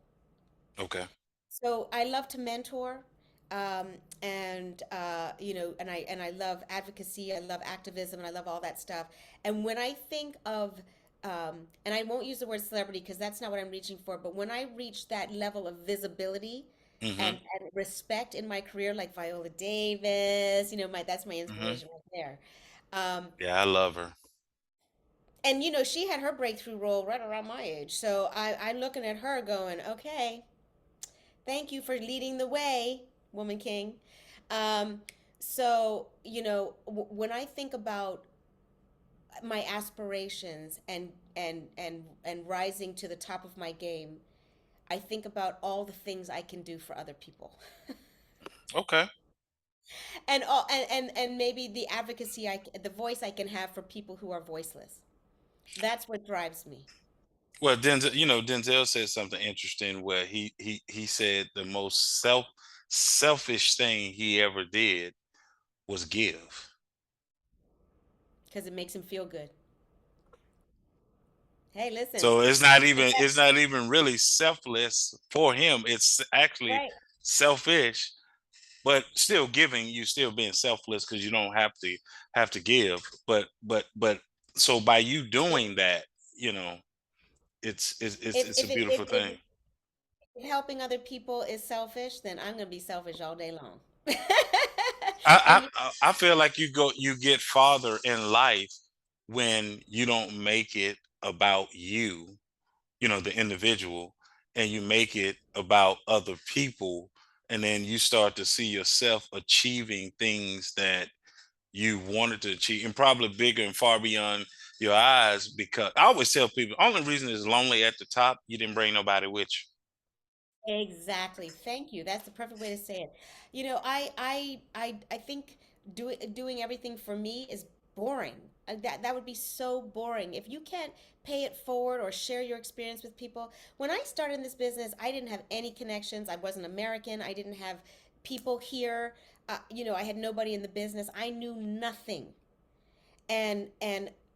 Okay. So I love to mentor, um, and and I love advocacy. I love activism, and I love all that stuff. And when I think of, and I won't use the word celebrity because that's not what I'm reaching for. But when I reach that level of visibility Mm-hmm. and respect in my career, like Viola Davis, that's my Mm-hmm. inspiration right there. Um, Yeah, I love her. and she had her breakthrough role right around my age, so I'm looking at her going, okay. Thank you for leading the way, Woman King. Um, so, when I think about my aspirations and rising to the top of my game, I think about all the things I can do for other people. Okay. And maybe the voice I can have for people who are voiceless. That's what drives me. Well, Denzel said something interesting where he said the most selfish thing he ever did was give. Because it makes him feel good. Hey, listen. So Is that it's not even really selfless for him. It's actually right? selfish, but still giving. You still being selfless because you don't have to give. But so by you If doing that, you know, if it's a if it beautiful thing. if helping other people is selfish, then I'm gonna be selfish all day long. I, And I feel like you get farther in life when you don't make it about you, the individual, and you make it about other people, and then you start to see yourself achieving things that you wanted to achieve, and probably bigger and far beyond your eyes. Because I always tell people, only reason is lonely at the top, you didn't bring nobody with exactly. Thank you. That's the perfect way to say it. I think doing everything for me is boring. That would be so boring. If you can't pay it forward or share your experience with people. When I started in this business, I didn't have any connections. I wasn't American. I didn't have people here. I had nobody in the business. I knew nothing. And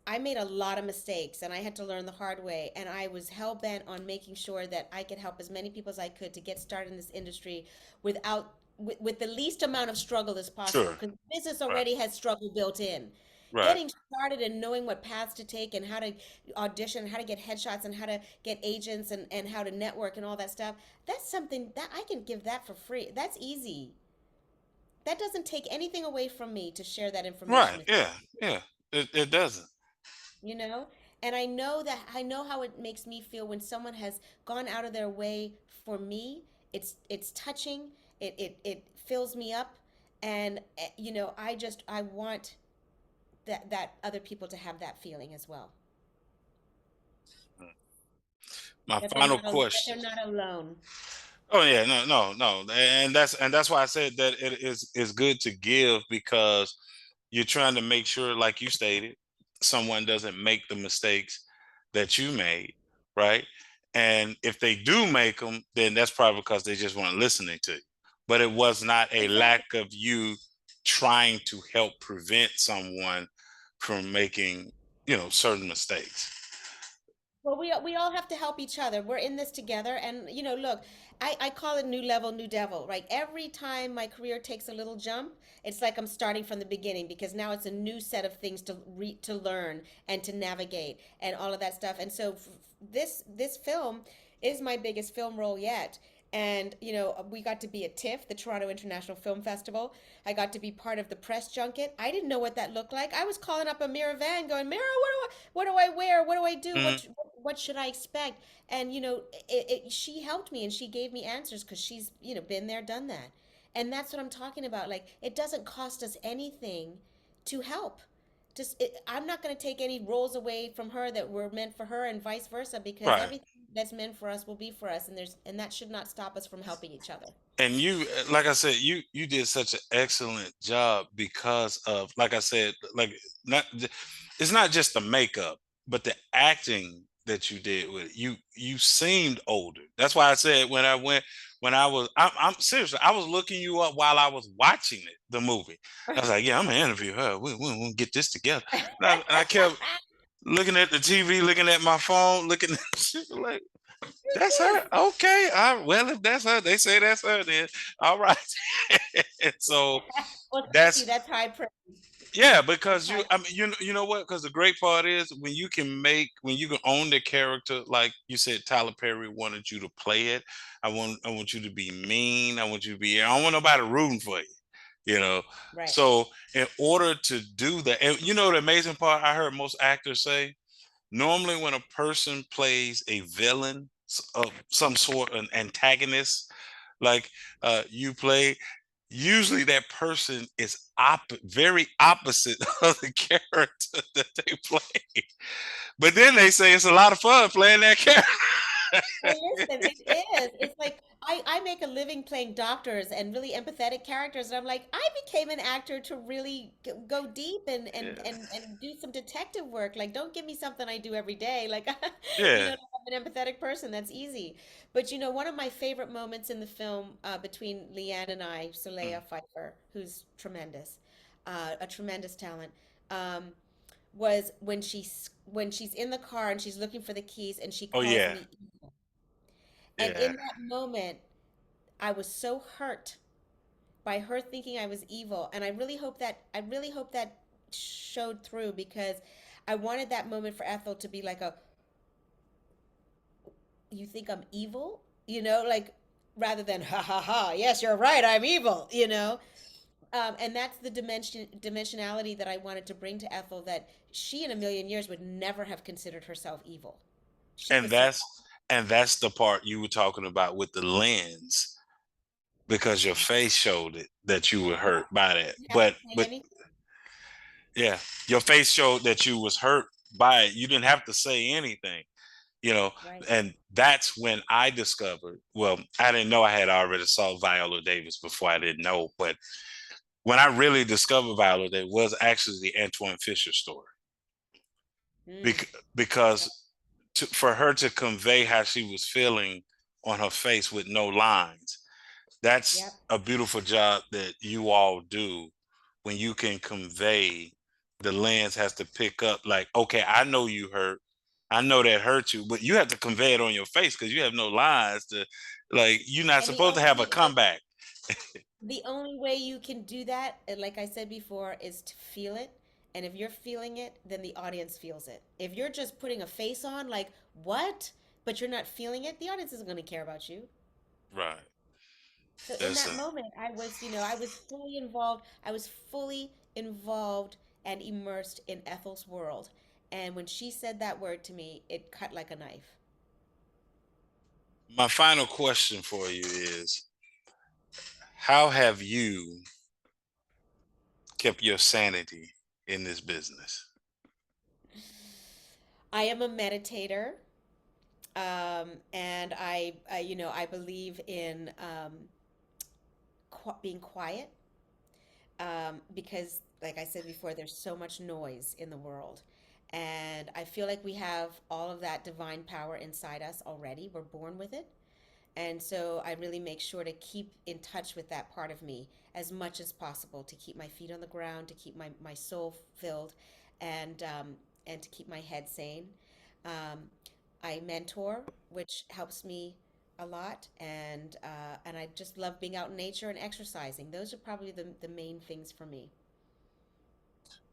I made a lot of mistakes and I had to learn the hard way. And I was hell bent on making sure that I could help as many people as I could to get started in this industry with the least amount of struggle as possible. Sure. Because business Right. already has struggle built in. Right. Getting started and knowing what paths to take and how to audition, how to get headshots and how to get agents and how to network and all that stuff, that's something that I can give that for free. That's easy. That doesn't take anything away from me to share that information Right. with Yeah. Yeah. It doesn't. you know. And I know how it makes me feel when someone has gone out of their way for me. It's touching. It fills me up. And I want that other people to have that feeling as well, My that final they're question. not alone. Oh yeah, no, no, no, and that's why I said that it is good to give because you're trying to make sure, like you stated, someone doesn't make the mistakes that you made, right? And if they do make them, then that's probably because they just weren't listening to you. But it was not a lack Exactly. of you trying to help prevent someone from making, certain mistakes. Well, we all have to help each other. We're in this together. And, look, I call it new level, new devil, right? Every time my career takes a little jump, it's like I'm starting from the beginning because now it's a new set of things to learn and to navigate and all of that stuff. And so this film is my biggest film role yet. And, we got to be at TIFF, the Toronto International Film Festival. I got to be part of the press junket. I didn't know what that looked like. I was calling up Amira Van going, Mira, what do I wear? What do I do? Mhm. What should I expect? And she helped me and she gave me answers because she's been there, done that, and that's what I'm talking about. Like it doesn't cost us anything to help. I'm not going to take any roles away from her that were meant for her, and vice versa, because Right. everything that's meant for us will be for us, and that should not stop us from helping each other. And you, like I said, you did such an excellent job because of, like I said, like, not it's not just the makeup, but the acting that you did with it. You seemed older. That's why I said when I was I'm seriously, I was looking you up while I was watching the movie. I was like, yeah, I'm gonna interview her. We'll get this together. And I kept looking at the TV, looking at my phone, looking at shit, like, that's her. Yes. Okay. Well, if that's her, they say that's her. Then all right. And so Well, thank you. that's, That's high praise. yeah, That's because high. I mean, you know what? Because the great part is when you can own the character, like you said, Tyler Perry wanted you to play it. I want you to be mean. I want you to be. I don't want nobody rooting for you. You know. Right. So in order to do that, and the amazing part, I heard most actors say, normally when a person plays a villain of some sort, an antagonist, like you play, usually that person is very opposite of the character that they play. But then they say it's a lot of fun playing that character. Well, listen, it is. It's like I make a living playing doctors and really empathetic characters, and I'm like, I became an actor to really go deep and do some detective work. Like, don't give me something I do every day. Like, Yeah. I'm an empathetic person. That's easy. But one of my favorite moments in the film between Leanne and I, Mm. Soleil Pfeiffer, who's tremendous, a tremendous talent. Was when she's in the car and she's looking for the keys and she Oh calls yeah. me evil. And Yeah. in that moment, I was so hurt by her thinking I was evil, and I really hope that showed through because I wanted that moment for Ethel to be like a, you think I'm evil? Like rather than ha ha ha, yes, you're right, I'm evil. And that's the dimensionality that I wanted to bring to Ethel, that she in a million years would never have considered herself evil. She And was so that's the part you were talking about with the lens, because your face showed it that you were yeah, hurt by that. you have to say But anything. yeah, your face showed that you was hurt by it. You didn't have to say anything, you know. Right. And that's when I discovered. Well, I didn't know I had already saw Viola Davis before. I didn't know, but when I really discovered Viola Davis was actually the Antoine Fisher story, Mm. Yep. because for her to convey how she was feeling on her face with no lines, Yep. that's a beautiful job that you all do when you can convey the lens has to pick up like, okay, I know you hurt. I know that hurt you, but you have to convey it on your face because you have no lines to like you're not And supposed to have a comeback. the only way you can do that, and like I said before, is to feel it. And if you're feeling it, then the audience feels it. If you're just putting a face on, like, what? But you're not feeling it, the audience isn't going to care about you. Right. So in That's that moment, I was fully involved. I was fully involved and immersed in Ethel's world. And when she said that word to me, it cut like a knife. my final question for you is how have you kept your sanity in this business? I am a meditator, and I believe in being quiet, because, like I said before, there's so much noise in the world. And I feel like we have all of that divine power inside us already. We're born with it. And so I really make sure to keep in touch with that part of me as much as possible to keep my feet on the ground, to keep my soul filled, and and to keep my head sane. Um, I mentor, which helps me a lot, and I just love being out in nature and exercising. Those are probably the main things for me.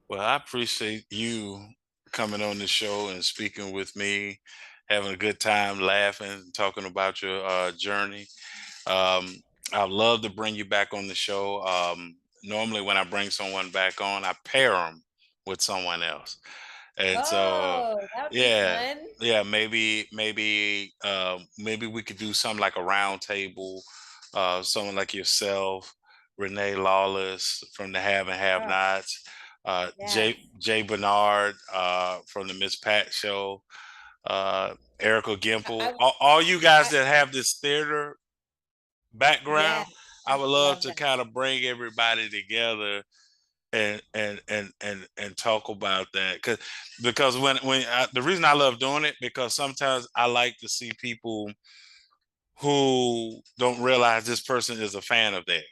Well, I appreciate you coming on the show and speaking with me, having a good time, laughing, talking about your journey. Um, I'd love to bring you back on the show. Normally, when I bring someone back on, I pair them with someone else. And so, Oh, that would be yeah, fun. yeah, maybe we could do something like a round table. Someone like yourself, Renee Lawless from the Have and Have Oh, Nots, yes. Jay Bernard from the Miss Pat Show, Erica Gimple. I, All you guys I that have this theater yes, background, I would love love to that. kind of bring everybody together and talk about that because the reason I love doing it because sometimes I like to see people who don't realize this person is a fan of theirs,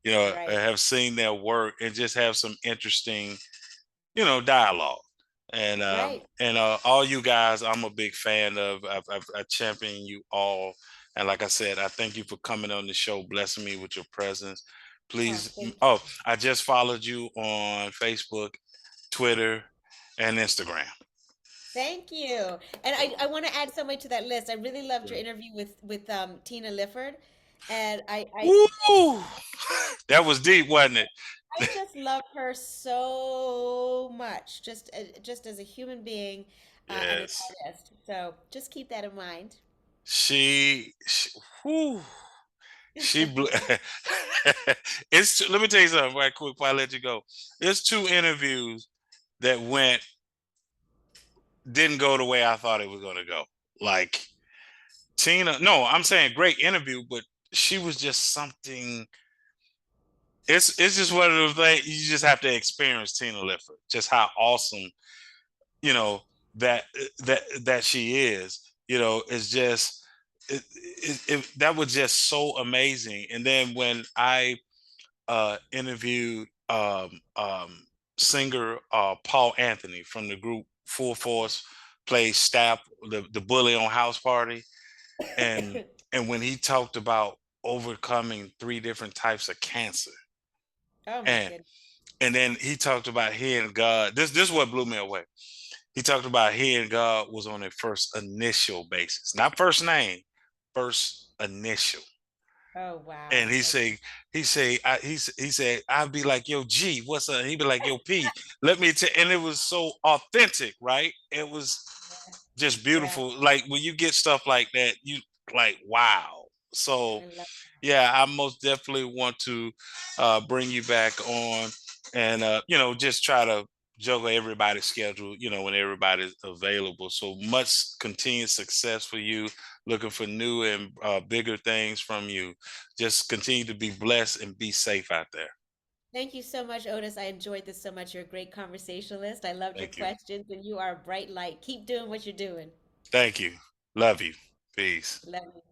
Right, have seen their work and just have some interesting, dialogue. right. And all you guys, I'm a big fan of. I champion you all, and like I said, I thank you for coming on the show, blessing me with your presence. Oh, Please, thank you. oh, I just followed you on Facebook, Twitter, and Instagram. Thank you. And I want to add somebody to that list. I really loved your interview with Tina Lifford. And Woo! That was deep, wasn't it? I just love her so much, just as a human being, and an Yes, artist. So just keep that in mind. she whew, she blew. Let me tell you something right quick before I let you go. There's two interviews that didn't go the way I thought it was going to go. Like Tina, no, I'm saying great interview, but she was just something. It's just one of those things you just have to experience Tina Lifford, just how awesome you know that that she is. It's just that was just so amazing. And then when I interviewed singer Paul Anthony from the group Full Force, plays Stapp, the bully on House Party, and when he talked about overcoming three different types of cancer, Oh my and goodness. and then he talked about he and God. This is what blew me away. He talked about he and God was on a first initial basis, not first name, first initial. Oh And wow. he Okay. say, he said, I'd be like, yo, G, what's up? He'd be like, yo, P, let me tell. And it was so authentic, right? It was Yeah. just Yeah. beautiful. Like when you get stuff like that, you like, wow. So I love yeah, I most definitely want to bring you back on and just try to juggle everybody's schedule, when everybody's available. So much continued success for you. Looking for new and bigger things from you. Just continue to be blessed and be safe out there. Thank you so much, Otis. I enjoyed this so much. You're a great conversationalist. I loved your Thank you. questions, and you are a bright light. Keep doing what you're doing. Thank you. Love you. Peace. Love you.